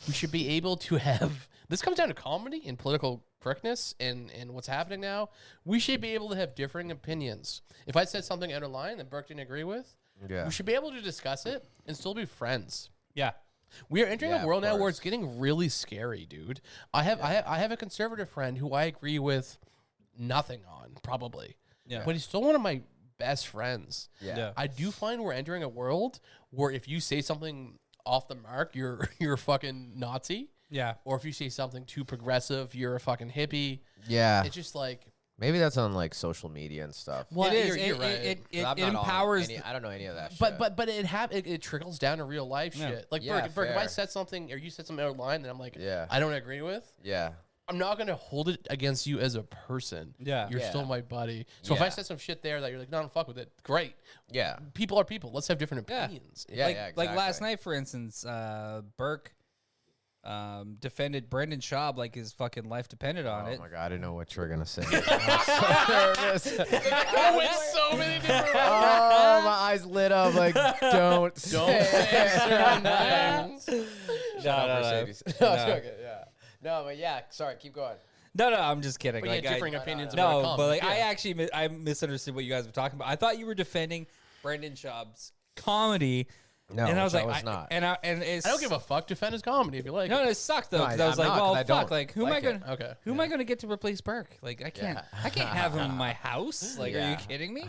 Speaker 2: we should be able to have, this comes down to comedy and political correctness and what's happening now. We should be able to have differing opinions. If I said something out of line that Burke didn't agree with,
Speaker 3: Yeah.
Speaker 2: we should be able to discuss it and still be friends.
Speaker 1: Yeah.
Speaker 2: We are entering
Speaker 3: Yeah,
Speaker 2: a
Speaker 3: of
Speaker 2: world now where
Speaker 3: course.
Speaker 2: it's getting really scary, dude. I have a conservative friend who I agree with nothing on, probably.
Speaker 1: Yeah.
Speaker 2: But he's still one of my best friends.
Speaker 3: Yeah.
Speaker 1: Yeah.
Speaker 2: I do find we're entering a world where if you say something off the mark, you're a fucking Nazi.
Speaker 1: Yeah.
Speaker 2: Or if you say something too progressive, you're a fucking hippie.
Speaker 3: Yeah.
Speaker 2: It's just like,
Speaker 3: Maybe that's on like social media and stuff.
Speaker 2: well,
Speaker 1: it is.
Speaker 2: You're
Speaker 1: It,
Speaker 2: right.
Speaker 1: it, it,
Speaker 3: 'Cause I'm
Speaker 1: it
Speaker 3: not on
Speaker 1: empowers.
Speaker 3: I don't know any of that shit.
Speaker 2: but it trickles down to real life
Speaker 1: Yeah.
Speaker 2: shit. Like
Speaker 3: Yeah,
Speaker 2: Burke, if I
Speaker 3: fair.
Speaker 2: said something or you said something out of line that I'm like,
Speaker 3: Yeah.
Speaker 2: I don't agree with,
Speaker 3: Yeah.
Speaker 2: I'm not gonna hold it against you as a person.
Speaker 1: Yeah.
Speaker 2: You're
Speaker 3: Yeah.
Speaker 2: still my buddy. So if I
Speaker 3: Yeah.
Speaker 2: said some shit there that you're like, no, I don't fuck with it. Great.
Speaker 3: Yeah.
Speaker 2: People are people. Let's have different
Speaker 1: Yeah.
Speaker 2: opinions.
Speaker 3: Yeah.
Speaker 1: like last
Speaker 3: exactly.
Speaker 1: night, for instance, Burke defended Brendan Schaub like his fucking life depended on
Speaker 3: Oh
Speaker 1: it.
Speaker 3: my god, I didn't know what you were gonna say. I'm so nervous.
Speaker 2: Oh, it's so many different.
Speaker 3: Oh, my eyes lit up. Like, don't
Speaker 2: say certain things.
Speaker 1: No,
Speaker 3: Mercedes.
Speaker 1: no.
Speaker 3: No, it's okay, yeah. No, but yeah. Sorry, keep going.
Speaker 1: No, I'm just kidding.
Speaker 2: But
Speaker 1: Like,
Speaker 2: yeah,
Speaker 1: I-
Speaker 2: differing opinions about
Speaker 1: no,
Speaker 2: comics.
Speaker 1: but like I
Speaker 2: Yeah.
Speaker 1: actually I misunderstood what you guys were talking about. I thought you were defending Brendan Schaub's comedy
Speaker 3: No,
Speaker 1: and I was
Speaker 3: which
Speaker 1: like,
Speaker 3: I was not.
Speaker 1: and it's
Speaker 2: I don't give a fuck. Defend his comedy if you like.
Speaker 1: no,
Speaker 2: it.
Speaker 1: it sucked though
Speaker 3: No,
Speaker 1: because I was
Speaker 3: I'm
Speaker 1: like,
Speaker 3: not, 'cause
Speaker 1: well,
Speaker 3: I
Speaker 1: fuck,
Speaker 3: don't
Speaker 1: like who am I
Speaker 3: like
Speaker 1: gonna
Speaker 3: it.
Speaker 2: Okay.
Speaker 1: who am I gonna get to replace Burke? Like I can't have him in my house. Like, are you
Speaker 3: Yeah.
Speaker 1: kidding me?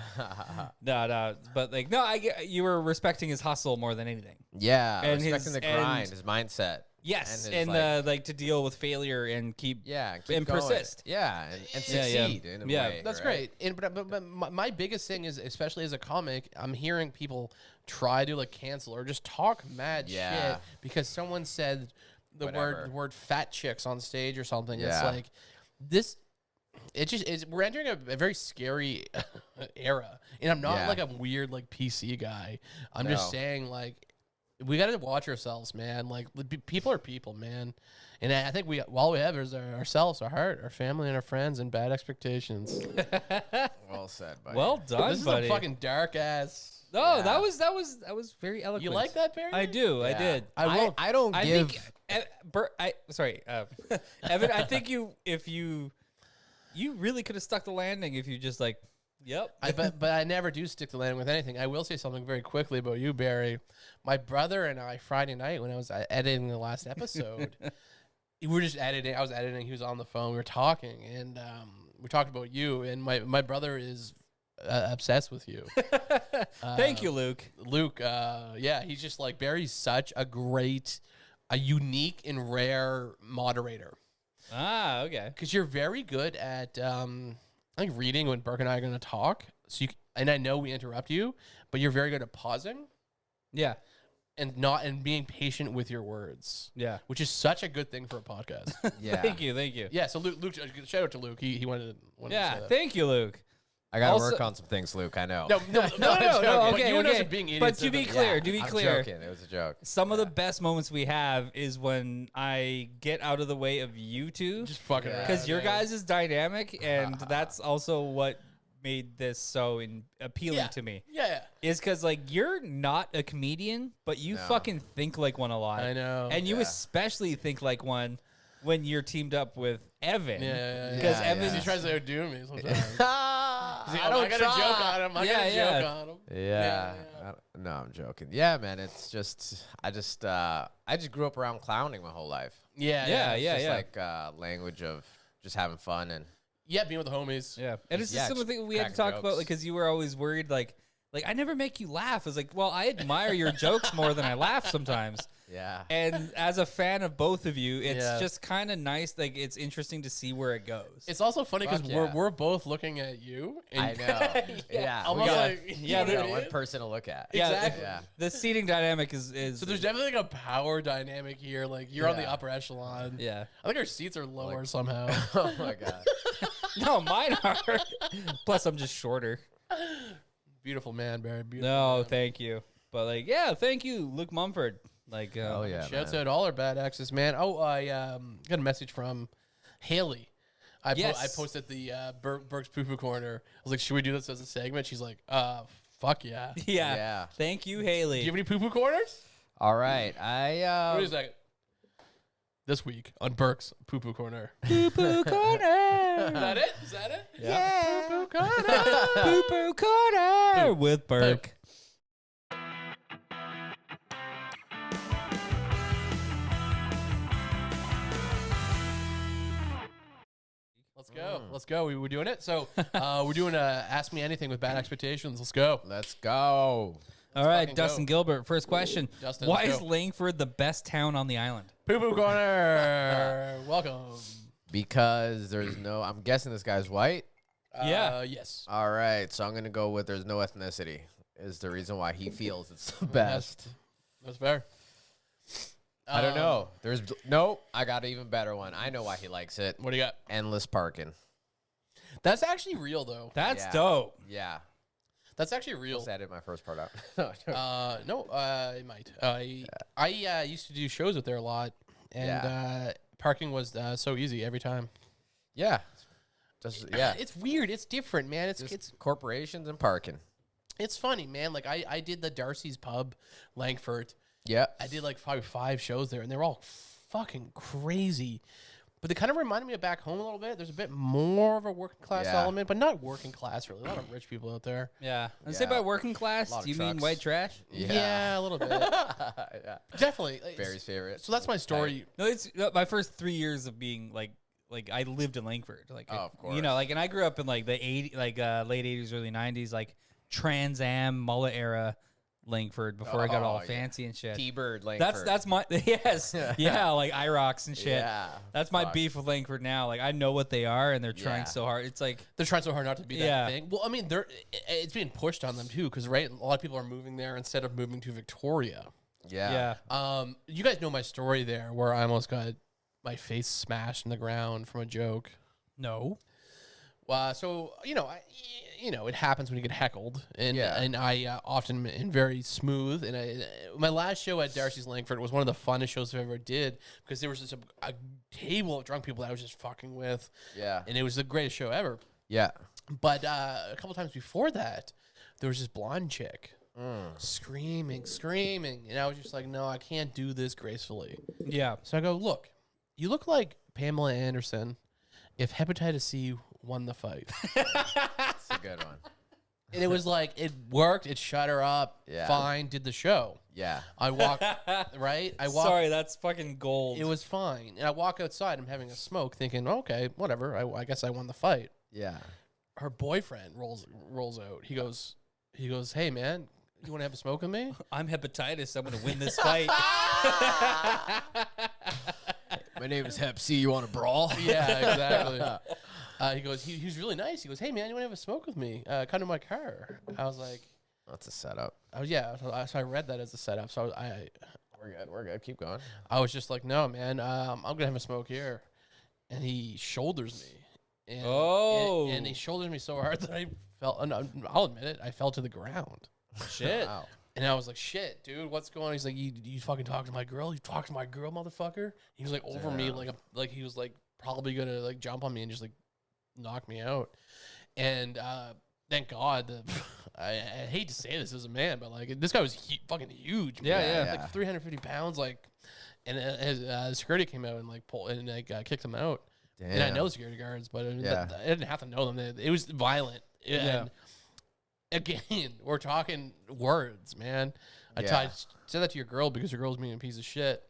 Speaker 1: No, but like no, you were respecting his hustle more than anything.
Speaker 3: Yeah,
Speaker 1: And
Speaker 3: respecting
Speaker 1: his-
Speaker 3: the
Speaker 1: and-
Speaker 3: grind, his mindset.
Speaker 1: Yes,
Speaker 3: And
Speaker 1: and
Speaker 3: his,
Speaker 1: like to deal with failure and keep
Speaker 3: Yeah, keep
Speaker 1: and
Speaker 3: going.
Speaker 1: persist.
Speaker 3: Yeah, and
Speaker 1: Yeah, yeah.
Speaker 3: succeed in a
Speaker 1: Yeah.
Speaker 3: way.
Speaker 2: That's
Speaker 3: right?
Speaker 2: great. And but my biggest thing is, especially as a comic, I'm hearing people try to like cancel or just talk mad
Speaker 3: Yeah.
Speaker 2: shit because someone said the
Speaker 3: Whatever.
Speaker 2: word fat chicks on stage or something. It's
Speaker 3: Yeah.
Speaker 2: like this. It just is. We're entering a very scary era, and I'm not
Speaker 3: Yeah.
Speaker 2: like a weird like PC guy. I'm just
Speaker 3: No.
Speaker 2: saying like we got to watch ourselves, man. Like people are people, man. And I think all we have is ourselves, our heart, our family, and our friends, and bad expectations.
Speaker 3: Well said, buddy.
Speaker 1: Well done,
Speaker 2: This is
Speaker 1: buddy.
Speaker 2: a fucking dark ass.
Speaker 1: No,
Speaker 3: Yeah.
Speaker 1: that was very eloquent.
Speaker 2: You like that, Barry?
Speaker 1: I do. I
Speaker 3: Yeah.
Speaker 1: did.
Speaker 3: I don't
Speaker 1: I
Speaker 3: give.
Speaker 1: think sorry, Evan. I think if you really could have stuck the landing if you just like, yep.
Speaker 2: But I never do stick the landing with anything. I will say something very quickly about you, Barry. My brother and I, Friday night when I was editing the last episode, we were just editing. I was editing. He was on the phone. We were talking, and we talked about you. And my brother is obsessed with you.
Speaker 1: Thank you, Luke.
Speaker 2: Luke, yeah, he's just like Barry's such a unique and rare moderator
Speaker 1: Ah, okay.
Speaker 2: because you're very good at like reading when Burke and I are going to talk. So and I know we interrupt you, but you're very good at pausing
Speaker 1: Yeah,
Speaker 2: and being patient with your words,
Speaker 1: yeah.
Speaker 2: which is such a good thing for a podcast.
Speaker 3: Yeah,
Speaker 1: Thank you.
Speaker 2: Yeah. So Luke, shout out to Luke. He wanted to say
Speaker 1: Yeah,
Speaker 2: that.
Speaker 1: thank you, Luke.
Speaker 3: I gotta
Speaker 1: Also-
Speaker 3: work on some things, Luke. I know.
Speaker 2: No,
Speaker 1: No,
Speaker 2: But
Speaker 1: okay,
Speaker 2: you and us
Speaker 1: okay.
Speaker 2: are being idiots.
Speaker 1: But to be
Speaker 2: at the-
Speaker 1: clear, to be
Speaker 3: I'm
Speaker 1: clear,
Speaker 3: joking. It was a joke.
Speaker 1: some of the best moments we have is when I get out of the way of you two,
Speaker 2: just fucking
Speaker 3: Yeah.
Speaker 1: because your
Speaker 2: man.
Speaker 1: guys is dynamic, and that's also what made this so appealing
Speaker 2: Yeah.
Speaker 1: to me.
Speaker 2: Yeah.
Speaker 1: Is because like you're not a comedian, but you
Speaker 3: No.
Speaker 1: fucking think like one a lot.
Speaker 2: I know.
Speaker 1: and you
Speaker 3: Yeah.
Speaker 1: especially think like one when you're teamed up with Evan.
Speaker 2: Yeah.
Speaker 1: Because
Speaker 3: Yeah,
Speaker 1: Evan,
Speaker 2: He tries to outdo me sometimes.
Speaker 3: I
Speaker 2: I got a joke on him. I got a
Speaker 1: Yeah,
Speaker 2: joke on him.
Speaker 3: Yeah. No, I'm joking. Yeah, man. It's just I just grew up around clowning my whole life.
Speaker 2: Yeah.
Speaker 3: It's just like language of just having fun and
Speaker 2: Yeah, being with the homies.
Speaker 1: yeah, and it's
Speaker 3: Yeah,
Speaker 1: just something
Speaker 3: just
Speaker 1: we had to
Speaker 3: cracking
Speaker 1: talk about,
Speaker 3: jokes.
Speaker 1: like, because you were always worried, like I never make you laugh. I was like, well, I admire your jokes more than I laugh sometimes.
Speaker 3: yeah.
Speaker 1: And as a fan of both of you, it's
Speaker 2: Yeah.
Speaker 1: just kind of nice. Like, it's interesting to see where it goes.
Speaker 2: It's also funny because
Speaker 3: Fuck yeah.
Speaker 2: we're both looking at you. And
Speaker 3: I know. Yeah. we
Speaker 2: Almost
Speaker 3: got,
Speaker 2: like
Speaker 1: yeah,
Speaker 3: we
Speaker 1: there-
Speaker 3: got one person to look at.
Speaker 1: yeah,
Speaker 2: exactly.
Speaker 3: Yeah.
Speaker 1: the seating dynamic is
Speaker 2: So there's definitely like a power dynamic here. Like you're on the
Speaker 3: Yeah.
Speaker 2: upper echelon.
Speaker 1: yeah.
Speaker 2: I think our seats are lower
Speaker 3: Like-
Speaker 2: somehow.
Speaker 3: Oh my god.
Speaker 1: No, mine are. Plus, I'm just shorter.
Speaker 2: Beautiful man, Barry. Beautiful.
Speaker 1: No,
Speaker 2: man.
Speaker 1: thank you. But like, yeah, thank you, Luke Mumford. Like,
Speaker 3: Oh yeah.
Speaker 2: Shouts
Speaker 3: man.
Speaker 2: out all our bad exes, man. Oh, I got a message from Haley. I
Speaker 1: Yes.
Speaker 2: posted the Burke's Poo Poo Corner. I was like, should we do this as a segment? She's like, fuck yeah. Do
Speaker 1: yeah.
Speaker 3: Yeah.
Speaker 1: Thank you, Haley.
Speaker 2: you have any Poo Poo Corners?
Speaker 3: All right.
Speaker 2: Wait a second. This week on Burke's Poo Poo Corner.
Speaker 1: Poo poo
Speaker 2: Is
Speaker 1: corner.
Speaker 2: that it? Is that it?
Speaker 3: Yeah.
Speaker 2: Poo Poo Corner.
Speaker 1: Poo poo corner with Burke.
Speaker 2: Let's go. Let's go. We're doing it. So we're doing Ask Me Anything with Bad Expectations. Let's go.
Speaker 3: Let's go.
Speaker 1: All right,
Speaker 2: fucking
Speaker 1: Dustin
Speaker 2: go.
Speaker 1: Gilbert. First question:
Speaker 2: Dustin,
Speaker 1: why
Speaker 2: let's
Speaker 1: is
Speaker 2: go.
Speaker 1: Langford the best town on the island?
Speaker 2: Poo Poo Corner. Welcome.
Speaker 3: Because there's no I'm guessing this guy's white.
Speaker 1: Yeah.
Speaker 2: Yes.
Speaker 3: All right. So I'm gonna go with there's no ethnicity is the reason why he feels it's the best.
Speaker 2: That's fair.
Speaker 3: I don't know. There's nope. I got an even better one. I know why he likes it.
Speaker 2: What do you got?
Speaker 3: Endless parking.
Speaker 2: That's actually real, though.
Speaker 1: That's
Speaker 3: Yeah.
Speaker 1: dope.
Speaker 3: Yeah.
Speaker 2: That's actually real.
Speaker 3: Just added my first part out.
Speaker 2: No, I might. I used to do shows with there a lot, and parking was so easy every time.
Speaker 3: yeah. Just yeah.
Speaker 2: It's weird. It's different, man. It's
Speaker 3: Just corporations and parking.
Speaker 2: it's funny, man. Like I did the Darcy's Pub, Langford.
Speaker 3: Yeah.
Speaker 2: I did like probably 5 shows there, and they were all fucking crazy. But they kind of reminded me of back home a little bit. There's a bit more of a working class
Speaker 3: Yeah.
Speaker 2: element, but not working class really. A lot of rich people out there.
Speaker 1: Yeah. And say
Speaker 3: Yeah.
Speaker 1: by working class,
Speaker 3: Lot of
Speaker 1: do you mean
Speaker 3: trucks.
Speaker 1: white trash?
Speaker 2: Yeah, a little bit.
Speaker 3: Yeah.
Speaker 2: Definitely.
Speaker 3: Barry's favorite.
Speaker 2: So that's my story.
Speaker 1: No, it's my first 3 years of being like I lived in Langford. Like,
Speaker 3: Oh, of
Speaker 1: you know,
Speaker 3: course.
Speaker 1: like, and I grew up in like the late 80s, early 90s, like Trans Am mullet era Langford before I got all
Speaker 3: Oh, yeah.
Speaker 1: fancy and shit.
Speaker 3: T-Bird Langford.
Speaker 1: That's my yes, yeah, like IROX and shit.
Speaker 3: Yeah.
Speaker 1: That's my
Speaker 3: Fuck.
Speaker 1: beef with Langford now. Like I know what they are, and they're trying
Speaker 3: Yeah.
Speaker 1: so hard. It's like
Speaker 2: They're trying so hard not to be that
Speaker 1: Yeah.
Speaker 2: thing. Well, I mean, it's being pushed on them too, because right, a lot of people are moving there instead of moving to Victoria.
Speaker 3: Yeah.
Speaker 1: yeah,
Speaker 2: You guys know my story there, where I almost got my face smashed in the ground from a joke.
Speaker 1: no,
Speaker 2: So it happens when you get heckled, and
Speaker 3: Yeah.
Speaker 2: and I often am very smooth. And my last show at Darcy's Langford was one of the funnest shows I ever did, because there was just a table of drunk people that I was just fucking with,
Speaker 3: Yeah.
Speaker 2: and it was the greatest show ever.
Speaker 3: Yeah.
Speaker 2: But a couple times before that, there was this blonde chick screaming, and I was just like, no, I can't do this gracefully.
Speaker 1: yeah,
Speaker 2: So I go, look, you look like Pamela Anderson if hepatitis C won the fight.
Speaker 3: That's a good one.
Speaker 2: And it was like, it worked. It shut her up.
Speaker 3: Yeah.
Speaker 2: Fine. Did the show.
Speaker 3: Yeah.
Speaker 2: I walk, right? I walk.
Speaker 1: Sorry, that's fucking gold.
Speaker 2: It was fine. And I walk outside. I'm having a smoke thinking, okay, whatever. I guess I won the fight.
Speaker 3: Yeah.
Speaker 2: Her boyfriend rolls out. He goes, hey, man, you want to have a smoke with me?
Speaker 1: I'm hepatitis. I'm gonna win this fight.
Speaker 3: My name is Hep C. You want to brawl?
Speaker 2: Yeah, exactly. He goes, he was really nice. He goes, hey, man, you want to have a smoke with me? Come to my car. I was like,
Speaker 3: That's a setup.
Speaker 2: yeah. So I read that as a setup. So
Speaker 3: We're good. We're good. Keep going.
Speaker 2: I was just like, no, man, I'm going to have a smoke here. And he shoulders me. And,
Speaker 1: Oh.
Speaker 2: And he shoulders me so hard that I fell, and I'll admit it, I fell to the ground.
Speaker 1: Shit.
Speaker 3: Wow.
Speaker 2: And I was like, shit, dude, what's going on? He's like, you fucking talk to my girl? You talk to my girl, motherfucker? He was like over me,
Speaker 3: Damn.
Speaker 2: like he was like probably going to like jump on me and just like knock me out. And thank God, I hate to say this as a man, but like this guy was fucking huge.
Speaker 1: Yeah,
Speaker 2: man.
Speaker 1: yeah.
Speaker 2: Like 350 pounds, like, and his security came out and like pulled and like kicked him out.
Speaker 3: Damn.
Speaker 2: And I know the security guards, but I, mean,
Speaker 3: Yeah.
Speaker 2: I didn't have to know them. It was violent.
Speaker 1: Yeah.
Speaker 2: And again, we're talking words, man. I
Speaker 3: Yeah.
Speaker 2: said that to your girl because your girl's being a piece of shit.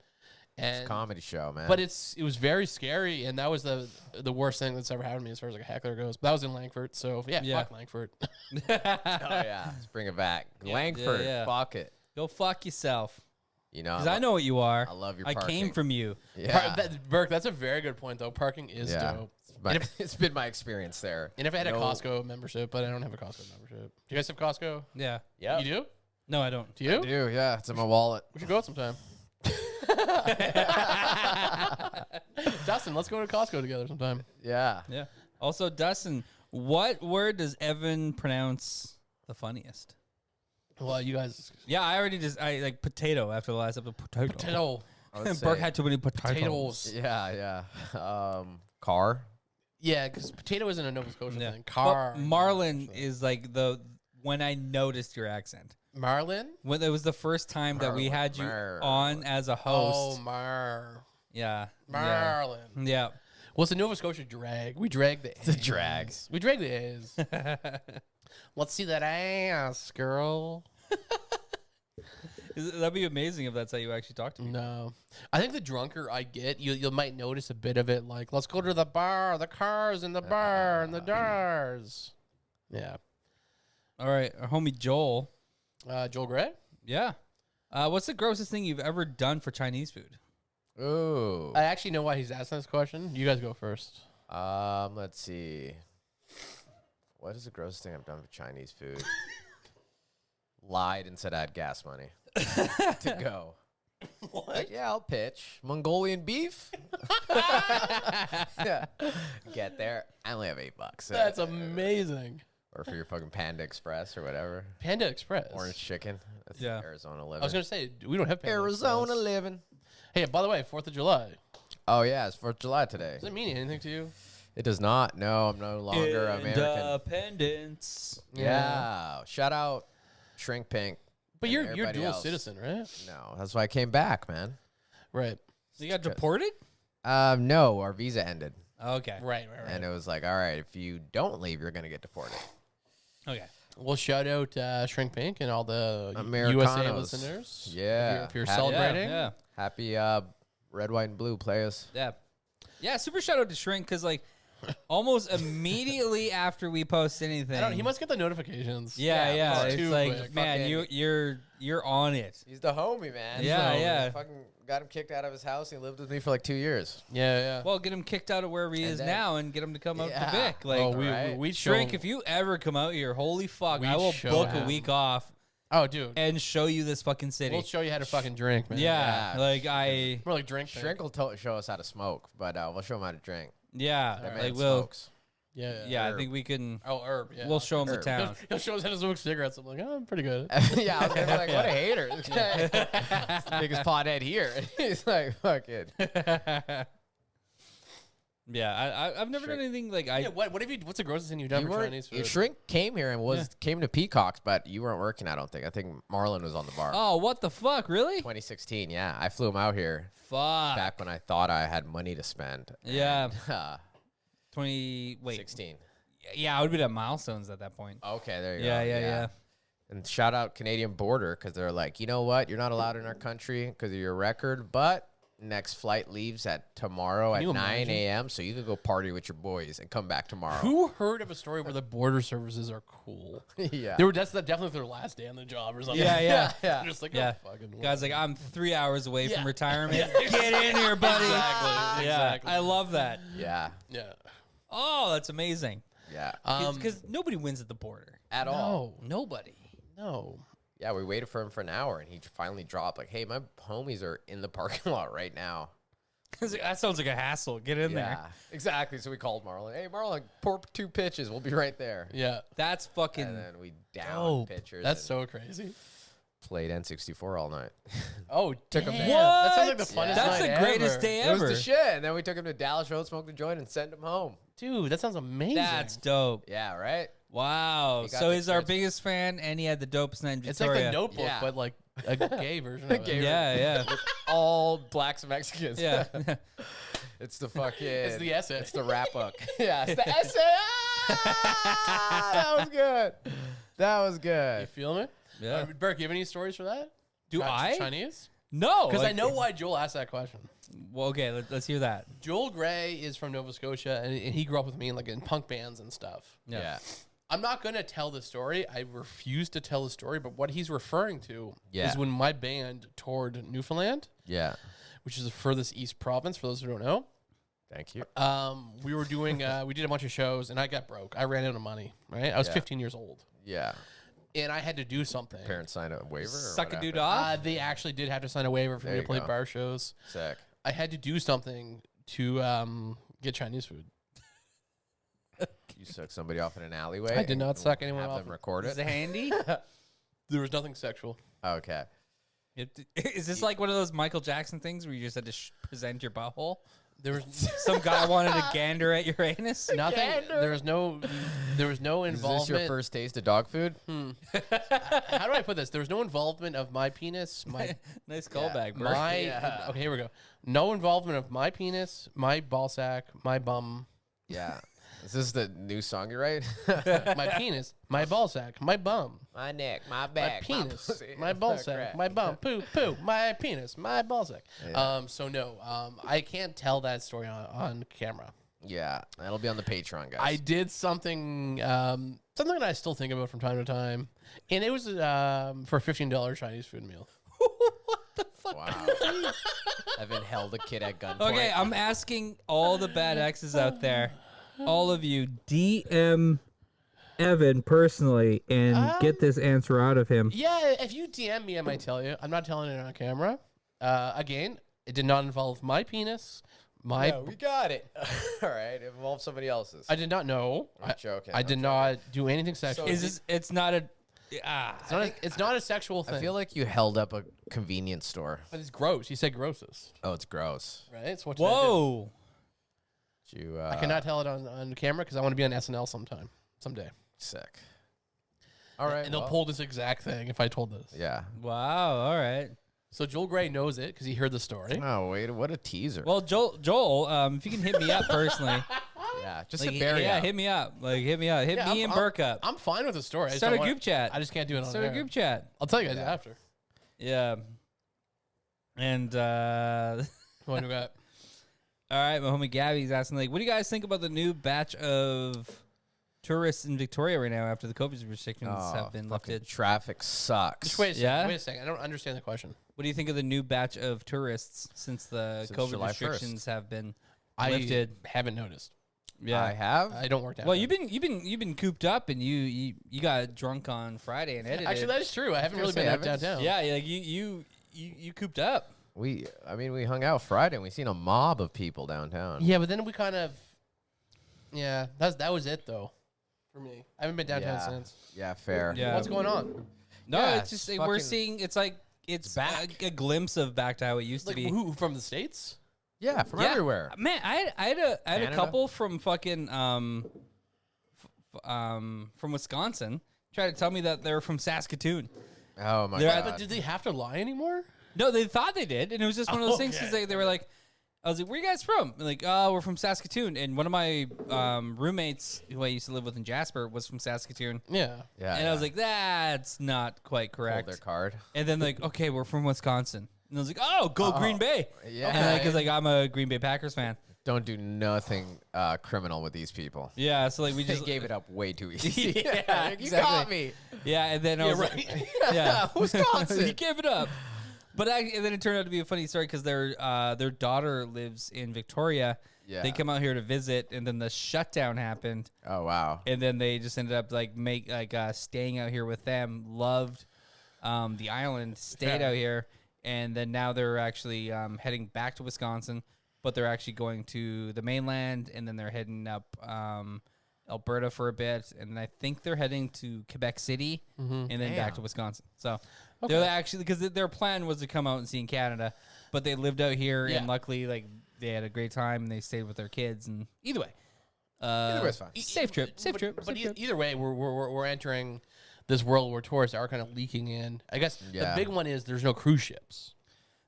Speaker 3: It's a
Speaker 2: And
Speaker 3: comedy show, man.
Speaker 2: but it was very scary, and that was the worst thing that's ever happened to me as far as like a heckler goes. But that was in Langford, so yeah. Fuck Langford.
Speaker 3: oh yeah, let's bring it back. Langford,
Speaker 1: yeah.
Speaker 3: fuck it.
Speaker 1: Go fuck yourself.
Speaker 3: You know,
Speaker 1: Because I know what you are.
Speaker 3: I love your
Speaker 1: I
Speaker 3: parking.
Speaker 1: came from you.
Speaker 3: Yeah,
Speaker 2: Burke, that's a very good point though. Parking is
Speaker 3: yeah.
Speaker 2: dope.
Speaker 3: It's been my experience there.
Speaker 2: And if I had a
Speaker 3: No-
Speaker 2: Costco membership, but I don't have a Costco membership. Do you guys have Costco?
Speaker 1: Yeah.
Speaker 3: Yeah,
Speaker 2: You do?
Speaker 1: No, I don't.
Speaker 2: Do you?
Speaker 3: I do. Yeah, it's in my wallet.
Speaker 2: We should go out sometime. Dustin, let's go to Costco together sometime.
Speaker 3: Yeah.
Speaker 1: Yeah. Also, Dustin, what word does Evan pronounce the funniest?
Speaker 2: Well, you guys.
Speaker 1: Yeah, I like potato after the last episode. Potato.
Speaker 2: Potato.
Speaker 3: I would
Speaker 1: And
Speaker 3: say-
Speaker 1: Burke had too many potatoes.
Speaker 2: Potatoes.
Speaker 3: Yeah, yeah. Car.
Speaker 2: Yeah, because potato isn't a Nova Scotia
Speaker 1: Yeah.
Speaker 2: thing. Car.
Speaker 1: But Marlin is like when I noticed your accent.
Speaker 2: Marlin?
Speaker 1: When it was the first time that we had you on as a host.
Speaker 2: Oh,
Speaker 1: Yeah.
Speaker 2: Marlin.
Speaker 1: Yeah.
Speaker 2: Well, it's a Nova Scotia drag. We drag the
Speaker 3: The
Speaker 2: A's.
Speaker 3: drags.
Speaker 2: We drag the A's. Let's see that ass, girl.
Speaker 1: That'd be amazing if that's how you actually talk to me.
Speaker 2: No. I think the drunker I get, you might notice a bit of it, like, let's go to the bar, the cars in the bar, and the dars. Yeah.
Speaker 1: All right. Our homie Joel.
Speaker 2: Joel Gray?
Speaker 1: Yeah. What's the grossest thing you've ever done for Chinese food?
Speaker 3: Ooh.
Speaker 2: I actually know why he's asking this question. You guys go first.
Speaker 3: Let's see. What is the grossest thing I've done for Chinese food? Lied and said I had gas money to go.
Speaker 2: What?
Speaker 3: Like, yeah, I'll pitch. Mongolian beef? Yeah. Get there. I only have $8.
Speaker 2: That's amazing.
Speaker 3: Or for your fucking Panda Express or whatever.
Speaker 2: Panda Express.
Speaker 3: Orange chicken. That's
Speaker 1: Yeah.
Speaker 3: Arizona living.
Speaker 2: I was going to say, we don't have Panda
Speaker 3: Arizona
Speaker 2: Express.
Speaker 3: living.
Speaker 2: Hey, by the way, 4th of July.
Speaker 3: Oh, yeah. It's 4th of July today.
Speaker 2: Does it mean anything to you?
Speaker 3: It does not. No, I'm no longer American.
Speaker 1: Independence.
Speaker 3: Yeah. Shout out Shrink Pink.
Speaker 2: But
Speaker 3: and
Speaker 2: you're
Speaker 3: everybody
Speaker 2: dual
Speaker 3: else.
Speaker 2: citizen, right?
Speaker 3: No, that's why I came back, man.
Speaker 2: Right.
Speaker 1: You got deported?
Speaker 3: No, our visa ended.
Speaker 1: Okay.
Speaker 2: Right.
Speaker 3: And it was like, all right, if you don't leave, you're going to get deported.
Speaker 1: Okay.
Speaker 2: Well, shout out Shrink Pink and all the USA
Speaker 3: Americanos.
Speaker 2: listeners.
Speaker 3: Yeah.
Speaker 2: If you're
Speaker 3: Happy-
Speaker 2: celebrating.
Speaker 1: Yeah.
Speaker 3: Happy red, white, and blue players.
Speaker 1: Yeah. Yeah. Super shout out to Shrink because like almost immediately after we post anything,
Speaker 2: I don't, he must get the notifications.
Speaker 1: Yeah.
Speaker 2: it's
Speaker 1: It's
Speaker 2: too
Speaker 1: like,
Speaker 2: quick.
Speaker 1: man,
Speaker 3: Fucking-
Speaker 1: you're on it.
Speaker 3: He's the homie, man.
Speaker 1: Yeah,
Speaker 3: So,
Speaker 1: yeah.
Speaker 3: Fucking got him kicked out of his house. He lived with me for like 2 years.
Speaker 2: Yeah.
Speaker 1: Well, get him kicked out of wherever he
Speaker 3: And
Speaker 1: is
Speaker 3: then-
Speaker 1: now and get him to come up to
Speaker 3: Yeah.
Speaker 1: Vic. Like,
Speaker 2: Oh,
Speaker 3: right.
Speaker 2: we
Speaker 1: Shrink,
Speaker 2: show-
Speaker 1: if you ever come out here, holy fuck,
Speaker 2: We
Speaker 1: I will
Speaker 2: show
Speaker 1: book a
Speaker 2: him.
Speaker 1: week off
Speaker 2: Oh, dude.
Speaker 1: and show you this fucking city.
Speaker 2: We'll show you how to fucking drink, man.
Speaker 1: yeah,
Speaker 3: Yeah.
Speaker 1: like I,
Speaker 2: More like drink.
Speaker 3: Shrink will show us how to smoke, but we'll show him how to drink.
Speaker 1: yeah,
Speaker 3: That
Speaker 1: like
Speaker 3: man
Speaker 1: we'll,
Speaker 3: smokes.
Speaker 1: yeah, I
Speaker 3: Herb.
Speaker 1: think we can.
Speaker 2: Oh, herb. Yeah.
Speaker 1: We'll show him the
Speaker 3: Herb.
Speaker 1: town.
Speaker 2: He'll show us how to smoke cigarettes. I'm like, oh, I'm pretty good.
Speaker 3: Yeah, I was gonna be like, what a hater. This guy- It's the biggest pothead here. He's like, fuck it.
Speaker 1: Yeah, I've never done anything like I.
Speaker 2: Yeah, what have you? What's the grossest thing you've done
Speaker 3: You
Speaker 2: for
Speaker 3: weren't,
Speaker 2: Chinese food?
Speaker 3: Shrink came here and came to Peacocks, but you weren't working, I don't think. I think Marlon was on the bar.
Speaker 1: Oh, what the fuck? Really?
Speaker 3: 2016, yeah. I flew him out here
Speaker 1: Fuck.
Speaker 3: back when I thought I had money to spend.
Speaker 1: Yeah.
Speaker 3: And,
Speaker 1: 20. Wait.
Speaker 3: 16.
Speaker 1: Yeah, I would be at Milestones at that point.
Speaker 3: Okay, there you
Speaker 1: Yeah,
Speaker 3: go.
Speaker 1: yeah.
Speaker 3: And shout out Canadian Border because they're like, you know what? You're not allowed in our country because of your record, but next flight leaves at tomorrow at
Speaker 2: you
Speaker 3: 9
Speaker 2: imagine?
Speaker 3: a.m. So you can go party with your boys and come back tomorrow.
Speaker 2: Who heard of a story where the border services are cool?
Speaker 3: Yeah.
Speaker 2: That's definitely their last day on the job or something.
Speaker 1: Yeah, yeah.
Speaker 3: Yeah.
Speaker 2: They're just like,
Speaker 1: Yeah.
Speaker 2: oh, fucking
Speaker 1: Guys, like, I'm 3 hours away
Speaker 2: Yeah.
Speaker 1: from retirement. Get in here, buddy.
Speaker 2: Exactly.
Speaker 1: Yeah,
Speaker 2: Exactly.
Speaker 1: I love that.
Speaker 3: Yeah.
Speaker 2: Yeah.
Speaker 1: Oh, that's amazing.
Speaker 3: Yeah.
Speaker 1: Because nobody wins at the border.
Speaker 3: At all.
Speaker 1: Nobody.
Speaker 2: No.
Speaker 3: Yeah, we waited for him for an hour and he finally dropped like, hey, my homies are in the parking lot right now.
Speaker 1: That sounds like a hassle. Get in there.
Speaker 3: Exactly. So we called Marlon. Hey, Marlon, pour 2 pitches. We'll be right there.
Speaker 2: Yeah.
Speaker 1: That's fucking.
Speaker 3: And then we downed
Speaker 1: dope.
Speaker 3: pitchers.
Speaker 2: That's
Speaker 3: and
Speaker 2: so crazy.
Speaker 3: played N64 all night.
Speaker 2: Oh,
Speaker 3: Took him
Speaker 2: damn.
Speaker 3: there.
Speaker 2: That sounds like the
Speaker 1: What?
Speaker 2: funnest
Speaker 1: That's
Speaker 2: night
Speaker 1: the greatest
Speaker 2: ever.
Speaker 1: day
Speaker 3: It was
Speaker 1: ever.
Speaker 3: the shit. And then we took him to Dallas Road, smoked a joint, and sent him home.
Speaker 2: Dude, that sounds amazing.
Speaker 1: That's dope.
Speaker 3: Yeah, right?
Speaker 1: Wow.
Speaker 3: He got
Speaker 1: So
Speaker 3: the
Speaker 1: he's our
Speaker 3: kids.
Speaker 1: biggest fan, and he had the dopest night in
Speaker 2: It's
Speaker 1: Victoria.
Speaker 2: like the Notebook,
Speaker 3: Yeah.
Speaker 2: but like a gay version of it.
Speaker 3: Gay
Speaker 1: Yeah, yeah.
Speaker 3: All blacks and Mexicans.
Speaker 1: Yeah.
Speaker 3: It's the fucking.
Speaker 2: It's the essay.
Speaker 3: It's the rap book. Yeah, it's the essay. Ah, that was good. That was
Speaker 2: You
Speaker 3: good.
Speaker 2: feeling it?
Speaker 1: Yeah.
Speaker 2: Burke, you have any stories for that?
Speaker 1: Do I?
Speaker 2: Chinese?
Speaker 1: No.
Speaker 2: Because I
Speaker 1: like-
Speaker 2: know why Joel asked that question.
Speaker 1: Well, okay, let's hear that.
Speaker 2: Joel Gray is from Nova Scotia, and he grew up with me in punk bands and stuff.
Speaker 3: Yeah.
Speaker 2: I'm not going to tell the story. I refuse to tell the story, but what he's referring to
Speaker 3: Yeah.
Speaker 2: is when my band toured Newfoundland,
Speaker 3: Yeah.
Speaker 2: which is the furthest east province, for those who don't know.
Speaker 3: Thank you.
Speaker 2: We were doing, we did a bunch of shows, and I got broke. I ran out of money, right? I was
Speaker 3: Yeah.
Speaker 2: 15 years old,
Speaker 3: Yeah.
Speaker 2: and I had to do something.
Speaker 3: Parents sign a waiver. Or
Speaker 1: Suck a
Speaker 3: what
Speaker 1: dude
Speaker 3: happened?
Speaker 1: off.
Speaker 2: They actually did have to sign a waiver for
Speaker 3: There
Speaker 2: me to
Speaker 3: you
Speaker 2: play
Speaker 3: go.
Speaker 2: bar shows.
Speaker 3: Sick.
Speaker 2: I had to do something to get Chinese food.
Speaker 3: You suck somebody off in an alleyway.
Speaker 2: I did
Speaker 3: and
Speaker 2: not suck anyone
Speaker 3: have
Speaker 2: off.
Speaker 3: them record
Speaker 1: Is
Speaker 3: it.
Speaker 1: it handy?
Speaker 2: There was nothing sexual.
Speaker 3: Okay.
Speaker 1: Is this like one of those Michael Jackson things where you just had to present your butthole?
Speaker 2: There was
Speaker 1: Some guy wanted to gander at your anus?
Speaker 2: nothing. There was no
Speaker 3: Is
Speaker 2: involvement.
Speaker 3: this your first taste of dog food?
Speaker 2: How do I put this? There was no involvement of my penis, my
Speaker 1: Nice callback, bro.
Speaker 2: my.
Speaker 3: Yeah.
Speaker 2: Okay, here we go. No involvement of my penis, my ball sack, my bum,
Speaker 3: Yeah. Is this the new song you write?
Speaker 2: my penis, my ball sack, my bum,
Speaker 3: My neck, my
Speaker 2: my
Speaker 3: back,
Speaker 2: penis,
Speaker 3: pussy.
Speaker 2: my ball
Speaker 3: Crack.
Speaker 2: sack, my bum, poo, poo, my penis, my ball sack.
Speaker 3: Yeah.
Speaker 2: So no, I can't tell that story on camera.
Speaker 3: Yeah, that'll be on the Patreon, guys.
Speaker 2: I did something, something that I still think about from time to time, and it was for a $15 Chinese food meal.
Speaker 3: Wow. Evan held a kid at gunpoint.
Speaker 1: Okay, I'm asking all the bad exes out there, all of you, DM Evan personally and get this answer out of him.
Speaker 2: Yeah, if you DM me, I might tell you. I'm not telling it on camera. Again, it did not involve my penis. My
Speaker 3: Yeah, we got it. All right, it involves somebody else's.
Speaker 2: I did not know.
Speaker 3: I'm joking.
Speaker 2: I
Speaker 3: I'm
Speaker 2: did
Speaker 3: joking.
Speaker 2: not do anything sexual.
Speaker 1: Is this? It's not a.
Speaker 2: It's not a sexual thing.
Speaker 3: I feel like you held up a convenience store.
Speaker 2: but it's gross. You said grossest,
Speaker 3: Oh, it's gross.
Speaker 2: right? So what did I do?
Speaker 1: Whoa.
Speaker 3: You,
Speaker 2: I cannot tell it on camera because I want to be on SNL someday.
Speaker 3: Sick. All right.
Speaker 2: And they'll
Speaker 3: well,
Speaker 2: pull this exact thing if I told this.
Speaker 3: Yeah.
Speaker 1: Wow. All right.
Speaker 2: So Joel Gray knows it because he heard the story.
Speaker 3: Oh wait, what a teaser.
Speaker 1: Well, Joel, if you can hit me up personally,
Speaker 3: yeah, just
Speaker 1: like,
Speaker 3: hit Barry
Speaker 1: yeah,
Speaker 3: up.
Speaker 1: hit me up. Like, hit me up. Hit
Speaker 2: Yeah,
Speaker 1: me and Burke up.
Speaker 2: I'm fine with the story. I just
Speaker 1: Start a
Speaker 2: don't
Speaker 1: group chat.
Speaker 2: I just can't do it on
Speaker 1: Start a
Speaker 2: air.
Speaker 1: group chat.
Speaker 2: I'll tell you guys
Speaker 3: Yeah.
Speaker 2: after.
Speaker 1: Yeah. And
Speaker 2: What do we got?
Speaker 1: all right, my homie Gabby's asking, like, what do you guys think about the new batch of tourists in Victoria right now after the COVID restrictions have been
Speaker 3: fucking
Speaker 1: lifted?
Speaker 3: Traffic sucks.
Speaker 2: Just wait a second.
Speaker 1: Yeah?
Speaker 2: Wait a second. I don't understand the question.
Speaker 1: What do you think of the new batch of tourists since the
Speaker 3: Since
Speaker 1: COVID
Speaker 3: July 1st.
Speaker 1: restrictions have been
Speaker 2: I
Speaker 1: lifted?
Speaker 2: haven't noticed.
Speaker 1: Yeah.
Speaker 3: I have.
Speaker 2: I don't work down.
Speaker 1: Well, you've been cooped up, and you got drunk on Friday and edited.
Speaker 2: Actually, that is true. I haven't really
Speaker 3: gonna
Speaker 2: been
Speaker 3: say,
Speaker 2: out
Speaker 3: Evans?
Speaker 2: downtown.
Speaker 1: yeah, like you cooped up.
Speaker 3: We hung out Friday and we seen a mob of people downtown.
Speaker 2: Yeah, but then we kind of. Yeah, that was it though, for me. I haven't been downtown
Speaker 3: Yeah.
Speaker 2: since.
Speaker 3: Yeah, fair.
Speaker 1: Yeah.
Speaker 2: What's going on?
Speaker 1: No,
Speaker 3: Yeah,
Speaker 1: it's just
Speaker 3: it's
Speaker 1: we're
Speaker 3: fucking-
Speaker 1: seeing. It's like it's
Speaker 3: back.
Speaker 1: a glimpse of back to how it used
Speaker 2: Like
Speaker 1: to be.
Speaker 2: who from the States?
Speaker 3: Yeah, from
Speaker 1: Yeah.
Speaker 3: everywhere.
Speaker 1: Man, I had a
Speaker 3: Canada?
Speaker 1: couple from fucking from Wisconsin try to tell me that they're from Saskatoon.
Speaker 3: Oh my
Speaker 1: They're
Speaker 3: god.
Speaker 1: at
Speaker 2: But did they have to lie anymore?
Speaker 1: No, they thought they did, and it was just one of those things because
Speaker 2: Okay.
Speaker 1: they were like, I was like, "Where you guys from?" And like, "Oh, we're from Saskatoon." And one of my roommates who I used to live with in Jasper was from Saskatoon,
Speaker 2: Yeah.
Speaker 3: yeah,
Speaker 1: and I was like, "That's not quite
Speaker 3: pulled
Speaker 1: correct."
Speaker 3: their card.
Speaker 1: And then like, "Okay, we're from Wisconsin," and I was like, "Oh, go Green Bay!"
Speaker 3: Yeah.
Speaker 1: And because like I'm a Green Bay Packers fan.
Speaker 3: Don't do nothing criminal with these people.
Speaker 1: Yeah, so like we
Speaker 3: They
Speaker 1: just
Speaker 3: gave it up way too easy.
Speaker 1: Yeah,
Speaker 3: you
Speaker 1: exactly.
Speaker 3: got me.
Speaker 1: Yeah, and then I was like, yeah,
Speaker 3: Wisconsin.
Speaker 1: he gave it up. But and then it turned out to be a funny story because their daughter lives in Victoria.
Speaker 3: Yeah.
Speaker 1: They come out here to visit, and then the shutdown happened,
Speaker 3: Oh wow.
Speaker 1: and then they just ended up like staying out here with them. Loved the island, stayed
Speaker 2: Yeah.
Speaker 1: out here, and then now they're actually heading back to Wisconsin, but they're actually going to the mainland, and then they're heading up Alberta for a bit, and then I think they're heading to Quebec City, and then back to
Speaker 3: Damn.
Speaker 1: Wisconsin. So they're actually, because their plan was to come out and see in Canada, but they lived out here,
Speaker 2: Yeah.
Speaker 1: and luckily, like they had a great time, and they stayed with their kids, and either way,
Speaker 3: way's fine.
Speaker 1: safe trip.
Speaker 2: But either way, we're entering this world where tourists are kind of leaking in. I guess the
Speaker 3: Yeah.
Speaker 2: big one is there's no cruise ships.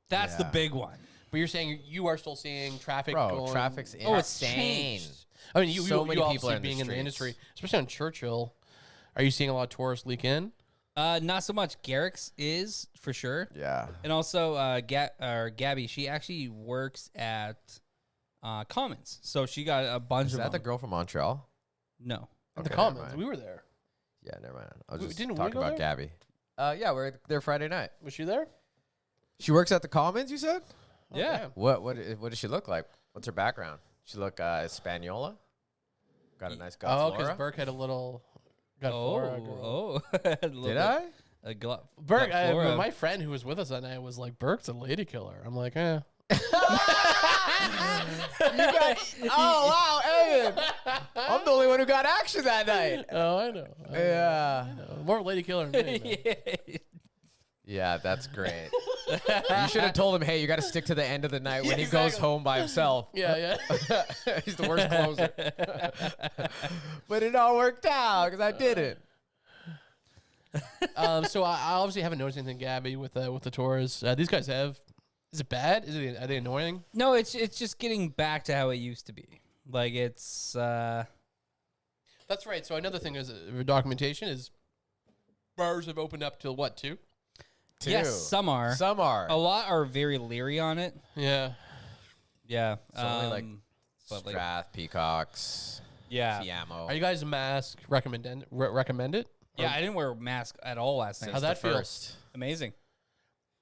Speaker 1: That's the
Speaker 3: Yeah.
Speaker 1: big one.
Speaker 2: But you're saying you are still seeing traffic
Speaker 3: Bro,
Speaker 2: going.
Speaker 3: traffic's
Speaker 1: Oh, it's
Speaker 3: insane.
Speaker 1: changed.
Speaker 2: I mean, you
Speaker 3: So many
Speaker 2: obviously
Speaker 3: people are in the
Speaker 2: being in the
Speaker 3: streets.
Speaker 2: industry, especially on Churchill. Are you seeing a lot of tourists leak in?
Speaker 1: Not so much. Garrick's is for sure,
Speaker 3: Yeah.
Speaker 1: and also Gabby. She actually works at Commons, so she got a bunch
Speaker 3: Is
Speaker 1: of
Speaker 3: that the
Speaker 1: them.
Speaker 3: girl from Montreal?
Speaker 1: No,
Speaker 2: The
Speaker 3: Okay, never
Speaker 2: Commons.
Speaker 3: mind.
Speaker 2: We were there.
Speaker 3: Yeah, never mind. I was
Speaker 2: Wait,
Speaker 3: just
Speaker 2: didn't we
Speaker 3: talking
Speaker 2: go
Speaker 3: about
Speaker 2: there?
Speaker 3: Gabby. Yeah, we're there Friday night.
Speaker 2: Was she there?
Speaker 3: She works at the Commons, you said?
Speaker 1: yeah.
Speaker 2: damn.
Speaker 3: What does she look like? What's her background? She look Hispaniola? Got a nice
Speaker 2: Oh, because
Speaker 3: Flora?
Speaker 2: Burke had a little. Got Flora girl.
Speaker 3: Did I?
Speaker 2: Burke, my friend who was with us that night was like, Burke's a lady killer. I'm like, eh.
Speaker 3: Oh wow, Evan! I'm the only one who got action that night.
Speaker 2: Oh, I know.
Speaker 3: Yeah.
Speaker 2: More lady killer than me. Man.
Speaker 3: Yeah, that's great. You should have told him, hey, you got to stick to the end of the night when he goes home by himself.
Speaker 2: Yeah, yeah.
Speaker 3: He's the worst closer. But it all worked out because I didn't.
Speaker 2: So I obviously haven't noticed anything, Gabby, with the tours. These guys have. Is it bad? Are they annoying?
Speaker 1: No, it's just getting back to how it used to be. Like it's
Speaker 2: That's right. So another thing is documentation is bars have opened up till what, 2?
Speaker 1: yes, some are.
Speaker 3: Some are.
Speaker 1: A lot are very leery on it.
Speaker 2: Yeah.
Speaker 1: Yeah.
Speaker 3: It's only like
Speaker 1: but like
Speaker 3: Strath, Peacocks,
Speaker 1: yeah.
Speaker 3: Fiammo.
Speaker 2: Are you guys mask recommend it?
Speaker 1: Yeah, I didn't wear a mask at all last night.
Speaker 2: How'd that feel?
Speaker 3: First.
Speaker 1: Amazing.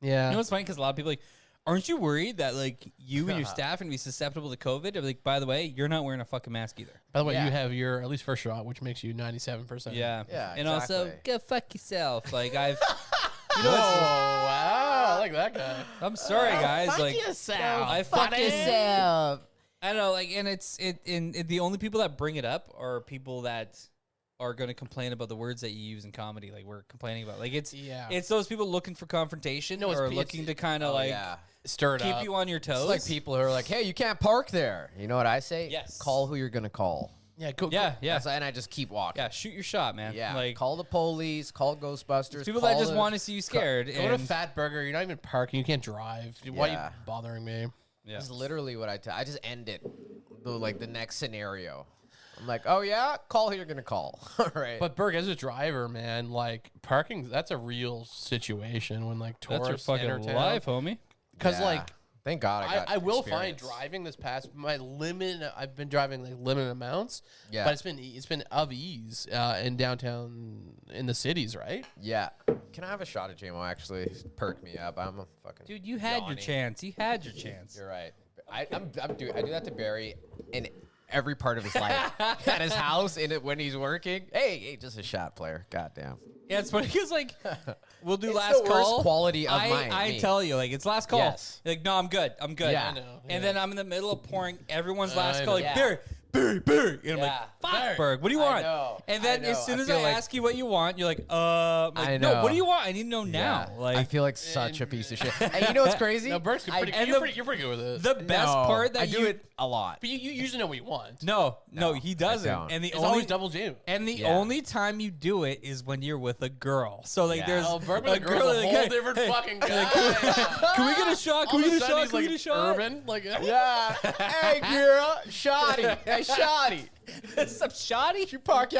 Speaker 2: Yeah.
Speaker 1: You know what's funny? Because a lot of people are like, aren't you worried that like you and your staff are gonna be susceptible to COVID? I'm like, by the way, you're not wearing a fucking mask either.
Speaker 2: By the way,
Speaker 3: Yeah.
Speaker 2: you have your at least first shot, which makes you 97%.
Speaker 1: Yeah.
Speaker 3: Yeah,
Speaker 1: And also,
Speaker 3: exactly.
Speaker 1: go fuck yourself. Like I've.
Speaker 2: Oh wow! I like that guy.
Speaker 1: I'm sorry, guys. Like
Speaker 2: yourself.
Speaker 1: I fucking.
Speaker 3: yourself.
Speaker 1: I don't know. Like, and the only people that bring it up are people that are going to complain about the words that you use in comedy. Like we're complaining about. Like it's those people looking for confrontation
Speaker 2: No, it's
Speaker 1: or
Speaker 2: p-
Speaker 1: looking
Speaker 2: it's-
Speaker 1: to kind of like
Speaker 3: Yeah.
Speaker 2: Stir it
Speaker 1: keep
Speaker 2: up.
Speaker 1: you on your toes.
Speaker 3: It's like people who are like, hey, you can't park there. You know what I say?
Speaker 1: Yes.
Speaker 3: Call who you're going to call.
Speaker 2: Yeah, go.
Speaker 1: Yeah, yeah,
Speaker 3: And I just keep walking.
Speaker 1: yeah. Shoot your shot, man.
Speaker 3: Yeah.
Speaker 1: like
Speaker 3: Call the police. Call Ghostbusters.
Speaker 1: people that
Speaker 3: call
Speaker 1: just
Speaker 3: the-
Speaker 1: want to see you scared.
Speaker 2: Go to
Speaker 1: and
Speaker 2: Fat Burger. You're not even parking. You can't drive. Why are
Speaker 3: Yeah.
Speaker 2: you bothering me?
Speaker 1: yeah.
Speaker 3: It's literally what I just end it. The next scenario. I'm like, oh yeah, call who you're gonna call. All right.
Speaker 2: But Burke, as a driver, man, like parking, that's a real situation when like
Speaker 1: That's
Speaker 2: tourists
Speaker 1: your fucking
Speaker 2: enter
Speaker 1: life, homie.
Speaker 2: Because
Speaker 3: Yeah.
Speaker 2: like
Speaker 3: thank God
Speaker 2: I will find
Speaker 3: experience.
Speaker 2: driving this past my limit. I've been driving like limited amounts.
Speaker 3: Yeah.
Speaker 2: But it's been of ease in downtown in the cities, right?
Speaker 3: Yeah. Can I have a shot of JMO? Actually, perk me up. I'm a fucking
Speaker 1: Dude, you had your
Speaker 3: yawning.
Speaker 1: chance. You had your chance.
Speaker 3: You're right. I do that to Barry in every part of his life. At his house, when he's working. Hey, just a shot, player. Goddamn.
Speaker 1: Yeah, it's funny because like we'll do
Speaker 3: It's
Speaker 1: last
Speaker 3: the worst
Speaker 1: call.
Speaker 3: quality of
Speaker 1: I
Speaker 3: me.
Speaker 1: tell you, like it's last call.
Speaker 3: Yes.
Speaker 1: You're like, no, I'm good. I'm good.
Speaker 3: Yeah. I
Speaker 2: know,
Speaker 1: And
Speaker 2: yeah.
Speaker 1: then I'm in the middle of pouring everyone's last
Speaker 2: I
Speaker 1: call.
Speaker 2: know.
Speaker 1: Like
Speaker 3: Yeah.
Speaker 1: Barry. And I'm like,
Speaker 3: Yeah.
Speaker 1: fuck,
Speaker 2: Barry.
Speaker 1: Berg. What do you
Speaker 3: I
Speaker 1: want?
Speaker 3: know.
Speaker 1: And then
Speaker 3: I
Speaker 1: as
Speaker 3: know.
Speaker 1: soon
Speaker 3: I
Speaker 1: as
Speaker 3: feel
Speaker 1: I
Speaker 3: like-
Speaker 1: ask you what you want, you're like, I'm like,
Speaker 3: I
Speaker 1: no, what
Speaker 3: know.
Speaker 1: do you want? I need to know now.
Speaker 3: Yeah.
Speaker 1: Like
Speaker 3: I feel like such a piece of shit. And you know what's crazy?
Speaker 2: No, Burke's
Speaker 3: I-
Speaker 2: pretty,
Speaker 1: and
Speaker 2: you're,
Speaker 1: the-
Speaker 2: pretty, you're pretty good with it.
Speaker 1: the best
Speaker 3: No,
Speaker 1: part that
Speaker 3: I do
Speaker 1: you
Speaker 3: it a lot.
Speaker 2: but you usually know what you want.
Speaker 1: No,
Speaker 3: No,
Speaker 1: he
Speaker 3: I
Speaker 1: doesn't.
Speaker 3: don't.
Speaker 1: And the
Speaker 2: It's
Speaker 1: only
Speaker 2: always double jam.
Speaker 1: and the
Speaker 3: Yeah.
Speaker 1: only time you do it is when you're with a girl. So like
Speaker 3: Yeah.
Speaker 1: there's
Speaker 2: Oh, Burke with
Speaker 1: a
Speaker 2: a girl's a
Speaker 1: like,
Speaker 2: whole
Speaker 1: hey,
Speaker 2: different
Speaker 1: hey,
Speaker 2: fucking guy.
Speaker 1: Can we get a shot? Can
Speaker 2: All
Speaker 1: we
Speaker 2: of a
Speaker 1: get a
Speaker 2: sudden
Speaker 1: shot?
Speaker 2: he's
Speaker 1: Can we
Speaker 2: like
Speaker 1: get a shot?
Speaker 2: urban, like
Speaker 3: Yeah. Hey, girl. Shoddy. Hey, shoddy.
Speaker 1: Some shoddy?
Speaker 3: You park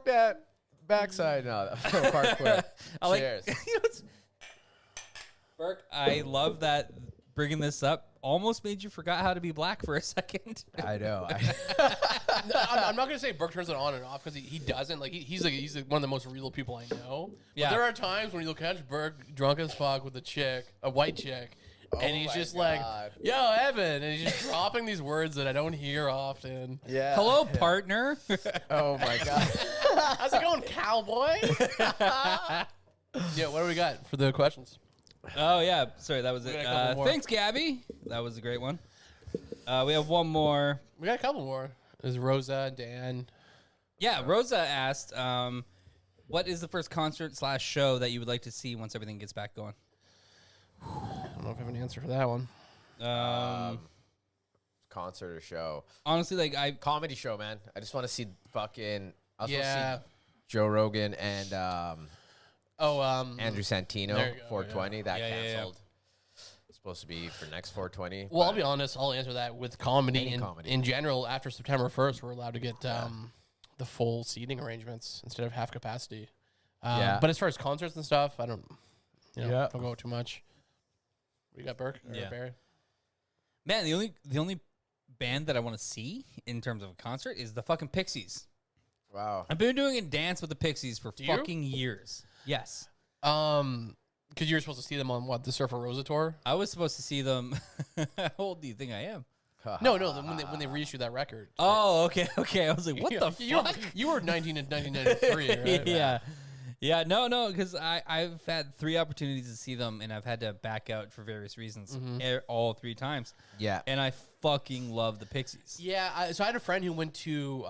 Speaker 3: that backside. No, park quick.
Speaker 1: I like,
Speaker 3: Cheers.
Speaker 1: you know what's, Burke, I love that bringing this up almost made you forgot how to be black for a second.
Speaker 3: I know.
Speaker 2: No, I'm not gonna say Burke turns it on and off because he doesn't. Like he's one of the most real people I know.
Speaker 1: Yeah.
Speaker 2: But there are times when you'll catch Burke drunk as fuck with a white chick, and he's
Speaker 3: my
Speaker 2: just
Speaker 3: God.
Speaker 2: like, "Yo, Evan," and he's just dropping these words that I don't hear often.
Speaker 3: Yeah.
Speaker 1: Hello, partner.
Speaker 3: Oh my God.
Speaker 2: How's it going, cowboy? Yeah, what do we got for the questions?
Speaker 1: Oh yeah, sorry, that was it.
Speaker 2: got a couple more.
Speaker 1: Thanks, Gabby. That was a great one. We have one more.
Speaker 2: We got a couple more. There's Rosa, Dan.
Speaker 1: Yeah, Rosa asked, "What is the first concert/show that you would like to see once everything gets back going?"
Speaker 2: I don't know if I have an answer for that one.
Speaker 3: Concert or show?
Speaker 1: Honestly, like
Speaker 3: Comedy show, man. I just want to see fucking. I was supposed to
Speaker 2: Yeah.
Speaker 3: see Joe Rogan and Andrew Santino,
Speaker 2: there you go,
Speaker 3: 420. That
Speaker 1: Yeah, yeah, yeah.
Speaker 3: canceled. Supposed to be for next 420.
Speaker 2: Well, I'll
Speaker 3: but-
Speaker 2: be honest. I'll answer that with comedy.
Speaker 3: Any
Speaker 2: In,
Speaker 3: comedy.
Speaker 2: in general, after September 1st, we're allowed to get the full seating arrangements instead of half capacity.
Speaker 3: Yeah.
Speaker 2: But as far as concerts and stuff, I don't.
Speaker 3: Yeah.
Speaker 2: Don't go too much. We got Burke or
Speaker 1: Yeah.
Speaker 2: Barry.
Speaker 1: man, the only band that I want to see in terms of a concert is the fucking Pixies.
Speaker 3: Wow.
Speaker 1: I've been doing a dance with the Pixies for
Speaker 2: you?
Speaker 1: fucking years. Yes.
Speaker 2: Because you were supposed to see them on what, the Surfer Rosa tour?
Speaker 1: I was supposed to see them. How old do you think I am?
Speaker 2: No, when they reissued that record.
Speaker 1: Oh, okay. I was like, what the
Speaker 2: you,
Speaker 1: fuck?
Speaker 2: you were 19 in 1993, right?
Speaker 1: Yeah, no, because I've had 3 opportunities to see them, and I've had to back out for various reasons all 3 times.
Speaker 3: Yeah.
Speaker 1: And I fucking love the Pixies.
Speaker 2: Yeah, so I had a friend who went to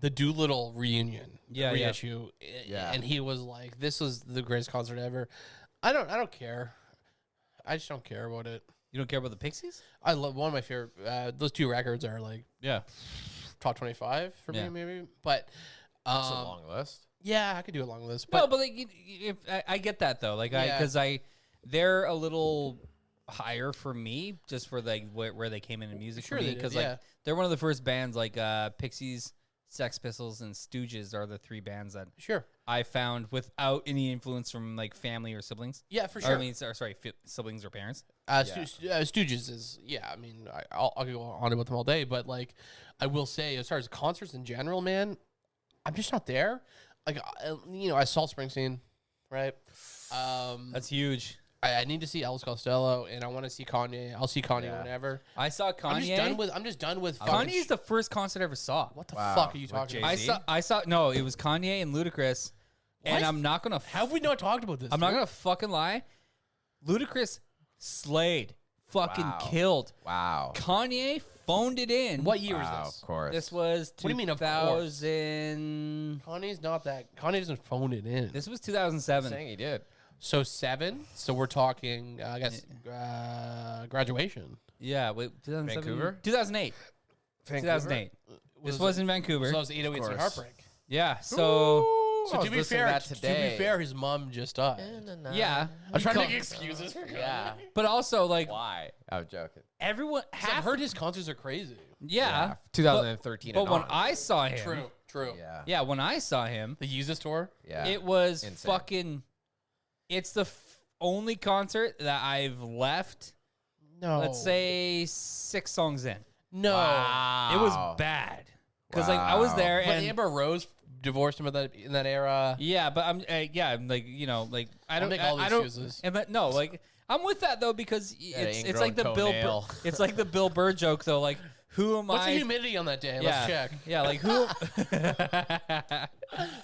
Speaker 2: the Doolittle reunion,
Speaker 1: Yeah,
Speaker 2: reissue,
Speaker 3: Yeah.
Speaker 2: and he was like, "This was the greatest concert ever." I don't care. I just don't care about it.
Speaker 1: You don't care about the Pixies?
Speaker 2: I love one of my favorite. Those 2 records are like
Speaker 1: Yeah.
Speaker 2: top 25 for
Speaker 1: Yeah.
Speaker 2: me, maybe. But
Speaker 3: That's a long list.
Speaker 2: yeah, I could do a long list.
Speaker 1: No,
Speaker 2: But
Speaker 1: but like, if I get that though, like
Speaker 2: Yeah.
Speaker 1: because they're a little higher for me, just for like where they came in music
Speaker 2: Sure
Speaker 1: for me,
Speaker 2: they did,
Speaker 1: because
Speaker 2: yeah.
Speaker 1: like they're one of the first bands, like Pixies, Sex Pistols, and Stooges are the 3 bands that
Speaker 2: sure,
Speaker 1: I found without any influence from like family or siblings.
Speaker 2: yeah, for
Speaker 1: Or,
Speaker 2: sure.
Speaker 1: I mean, sorry, siblings or parents.
Speaker 2: Stooges is I mean, I'll go on about them all day, but like I will say, as far as concerts in general, man, I'm just not there. Like I saw Springsteen, right?
Speaker 1: That's huge.
Speaker 2: I need to see Elvis Costello, and I want to see Kanye. I'll see Kanye
Speaker 3: Yeah.
Speaker 2: whenever.
Speaker 1: I saw Kanye.
Speaker 2: I'm just done with.
Speaker 1: Kanye's the first concert I ever saw.
Speaker 2: What the
Speaker 3: Wow.
Speaker 2: fuck are you
Speaker 3: With
Speaker 2: talking
Speaker 3: Jay-Z?
Speaker 2: about?
Speaker 1: I saw. No, it was Kanye and Ludacris, and
Speaker 2: What?
Speaker 1: I'm not gonna.
Speaker 2: Have we not talked about this?
Speaker 1: I'm not
Speaker 2: dude?
Speaker 1: gonna fucking lie. Ludacris slayed, fucking
Speaker 3: Wow.
Speaker 1: killed.
Speaker 3: Wow.
Speaker 1: Kanye phoned it in.
Speaker 2: What year
Speaker 3: Wow,
Speaker 2: is
Speaker 3: of
Speaker 2: this?
Speaker 3: course.
Speaker 1: This was
Speaker 2: What do you mean, of course?
Speaker 1: 2000.
Speaker 2: Kanye's not that. Kanye doesn't phone it in.
Speaker 1: This was 2007.
Speaker 3: saying he did.
Speaker 2: So 7. So we're talking. I guess graduation.
Speaker 1: Yeah, wait, 2007?
Speaker 3: Vancouver?
Speaker 1: 2008. 2008. This was in Vancouver.
Speaker 2: So that was 808s and
Speaker 3: course.
Speaker 2: Heartbreak.
Speaker 1: Yeah. So
Speaker 3: I
Speaker 2: So
Speaker 3: was
Speaker 2: to be
Speaker 3: listening
Speaker 2: fair,
Speaker 3: to that today.
Speaker 2: his mom just died.
Speaker 1: yeah,
Speaker 2: I'm trying to make excuses for
Speaker 3: Yeah.
Speaker 1: but also like
Speaker 3: Why? I was joking.
Speaker 1: everyone
Speaker 2: I've
Speaker 1: half.
Speaker 2: heard his concerts are crazy.
Speaker 1: Yeah.
Speaker 3: 2013.
Speaker 1: But
Speaker 3: and
Speaker 1: when
Speaker 3: on.
Speaker 1: I saw him,
Speaker 2: True.
Speaker 3: Yeah.
Speaker 1: when I saw him,
Speaker 2: The Yeezus tour.
Speaker 3: Yeah.
Speaker 1: it was
Speaker 3: Insane.
Speaker 1: fucking. It's the only concert that I've left.
Speaker 2: No.
Speaker 1: Let's say 6 songs in.
Speaker 2: no.
Speaker 3: Wow.
Speaker 1: It was bad because like I was
Speaker 3: Wow.
Speaker 1: there
Speaker 2: But
Speaker 1: and
Speaker 2: Amber Rose divorced him in that era.
Speaker 1: yeah, but I'm I'm like like I don't
Speaker 2: make all the
Speaker 1: I don't
Speaker 2: excuses.
Speaker 1: and that, no like I'm with that though because it's
Speaker 3: ingrown
Speaker 1: like the Bill
Speaker 3: toenail.
Speaker 1: it's like the Bill Burr joke though like who am
Speaker 2: What's the
Speaker 1: I
Speaker 2: humidity on that day?
Speaker 1: yeah
Speaker 2: Let's check.
Speaker 1: yeah like who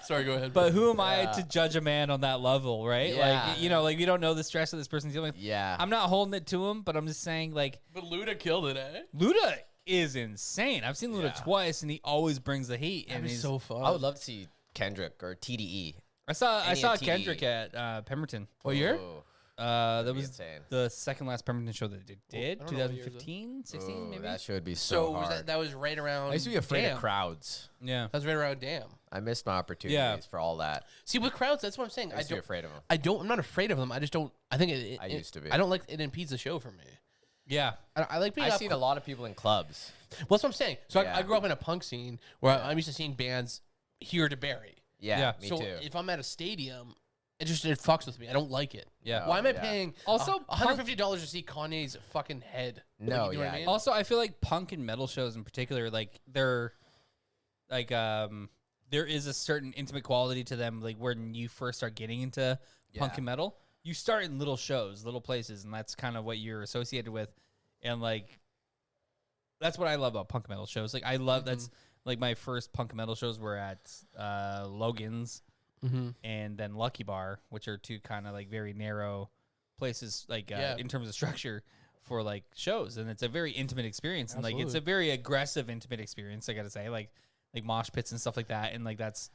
Speaker 2: Sorry, go ahead.
Speaker 1: but who am I
Speaker 3: Yeah.
Speaker 1: to judge a man on that level right
Speaker 3: Yeah.
Speaker 1: like like we don't know the stress that this person's dealing with.
Speaker 3: Yeah.
Speaker 1: I'm not holding it to him but I'm just saying like
Speaker 2: But Luda killed it, eh?
Speaker 1: Luda is insane. I've seen Luda
Speaker 3: Yeah.
Speaker 1: twice and he always brings the heat and
Speaker 2: That was
Speaker 1: he's
Speaker 2: so fun.
Speaker 3: I would love to see Kendrick or TDE.
Speaker 1: I saw
Speaker 3: Any of TDE.
Speaker 1: Kendrick at Pemberton.
Speaker 2: What year?
Speaker 3: Ooh.
Speaker 1: That
Speaker 3: be
Speaker 1: was
Speaker 3: insane.
Speaker 1: the second last Pemberton show that they did.
Speaker 2: I don't know what year is it.
Speaker 1: 2015, 16,
Speaker 3: Ooh,
Speaker 1: maybe.
Speaker 3: that should be
Speaker 2: So
Speaker 3: so
Speaker 2: was
Speaker 3: hard.
Speaker 2: that was right around.
Speaker 3: I used to be afraid
Speaker 2: Damn.
Speaker 3: of crowds.
Speaker 1: Yeah.
Speaker 2: That was right around Damn.
Speaker 3: I missed my opportunities for all that.
Speaker 2: See, with crowds, that's what I'm saying.
Speaker 3: I used to be afraid of them.
Speaker 2: I'm not afraid of them. I just don't. I think
Speaker 3: I used to be.
Speaker 2: I don't like it impedes the show for me.
Speaker 1: Yeah.
Speaker 2: I like being.
Speaker 3: I've
Speaker 2: up
Speaker 3: seen a lot of people in clubs.
Speaker 2: Well, that's what I'm saying. So
Speaker 3: Yeah.
Speaker 2: I grew up in a punk scene where I'm used to seeing bands here to Barrie.
Speaker 3: Yeah,
Speaker 1: Yeah.
Speaker 3: me
Speaker 2: so
Speaker 3: too.
Speaker 2: if I'm at a stadium, it fucks with me. I don't like it.
Speaker 1: Yeah.
Speaker 2: Why am I
Speaker 3: yeah.
Speaker 2: paying
Speaker 1: Also,
Speaker 2: $150 to see Kanye's fucking head?
Speaker 3: No,
Speaker 2: you know what I
Speaker 3: yeah.
Speaker 2: mean?
Speaker 1: Also, I feel like punk and metal shows in particular, like they're like there is a certain intimate quality to them. Like when you first start getting into punk
Speaker 3: Yeah.
Speaker 1: and metal, you start in little shows, little places, and that's kind of what you're associated with. And like that's what I love about punk metal shows. Like I love that's like my first punk metal shows were at Logan's and then Lucky Bar, which are two kind of like very narrow places, like
Speaker 2: Yeah.
Speaker 1: in terms of structure for like shows, and it's a very intimate experience, and like it's
Speaker 2: Absolutely.
Speaker 1: a very aggressive, intimate experience. I gotta say, like mosh pits and stuff like that, and like that's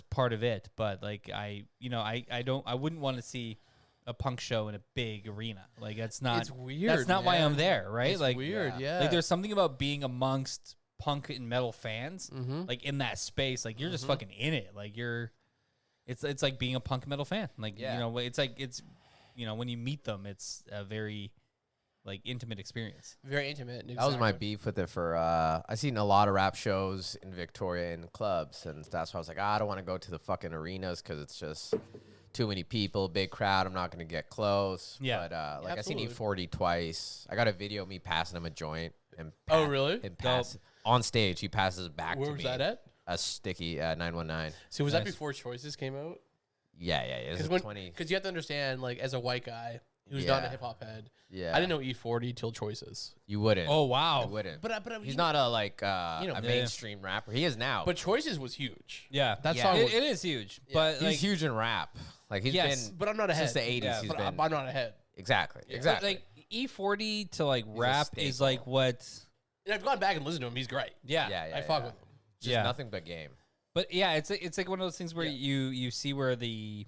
Speaker 1: part of it. But like I wouldn't want to see a punk show in a big arena. Like that's not
Speaker 2: It's weird.
Speaker 1: That's not why I'm
Speaker 2: man.
Speaker 1: there, right?
Speaker 2: It's
Speaker 1: like
Speaker 2: weird. Yeah.
Speaker 1: like there's something about being amongst punk and metal fans,
Speaker 2: Mm-hmm.
Speaker 1: like in that space. Like you're just fucking in it. Like it's like being a punk metal fan. Like
Speaker 3: Yeah.
Speaker 1: it's when you meet them, it's a very like intimate experience.
Speaker 2: very intimate.
Speaker 3: That was my
Speaker 2: exactly.
Speaker 3: beef with it for I've seen a lot of rap shows in Victoria in clubs, and that's why I was like, I don't want to go to the fucking arenas because it's just too many people, big crowd. I'm not gonna get close.
Speaker 1: Yeah.
Speaker 3: But like I seen
Speaker 2: Absolutely.
Speaker 3: E40 twice. I got a video of me passing him a joint and
Speaker 2: Oh, really?
Speaker 3: and pass on stage. He passes it back
Speaker 2: Where
Speaker 3: to
Speaker 2: was
Speaker 3: me.
Speaker 2: that at?
Speaker 3: A sticky 919.
Speaker 2: So was that
Speaker 1: Nice.
Speaker 2: before Choices came out?
Speaker 3: Yeah. It was
Speaker 2: Because
Speaker 3: 20.
Speaker 2: you have to understand, like, as a white guy who's not a
Speaker 3: Yeah.
Speaker 2: hip hop head,
Speaker 3: Yeah.
Speaker 2: I didn't know E40 till Choices.
Speaker 3: You wouldn't.
Speaker 1: Oh
Speaker 3: You
Speaker 1: wow.
Speaker 3: wouldn't.
Speaker 2: But
Speaker 3: He's not a like
Speaker 2: you know,
Speaker 3: a
Speaker 2: yeah.
Speaker 3: mainstream rapper. He is now.
Speaker 2: But Choices was huge.
Speaker 1: Yeah,
Speaker 2: That
Speaker 3: Yeah.
Speaker 2: song.
Speaker 1: it,
Speaker 2: Was,
Speaker 1: it is huge, but
Speaker 3: he's
Speaker 1: like
Speaker 3: huge in rap. Like he's
Speaker 1: Yes,
Speaker 3: been
Speaker 2: but I'm not a head.
Speaker 3: since the 80s.
Speaker 1: Yeah.
Speaker 3: He's
Speaker 2: But
Speaker 3: been
Speaker 2: I'm not a head.
Speaker 3: exactly.
Speaker 1: but,
Speaker 3: Exactly.
Speaker 1: like E40 to like
Speaker 3: a
Speaker 1: rap is
Speaker 3: staple.
Speaker 1: like what.
Speaker 2: And I've gone back and listened to him. He's great.
Speaker 1: Yeah,
Speaker 3: yeah.
Speaker 2: I fuck with him.
Speaker 3: Just
Speaker 1: Yeah.
Speaker 3: nothing but game.
Speaker 1: But yeah, it's like one of those things where
Speaker 2: Yeah.
Speaker 1: you see where the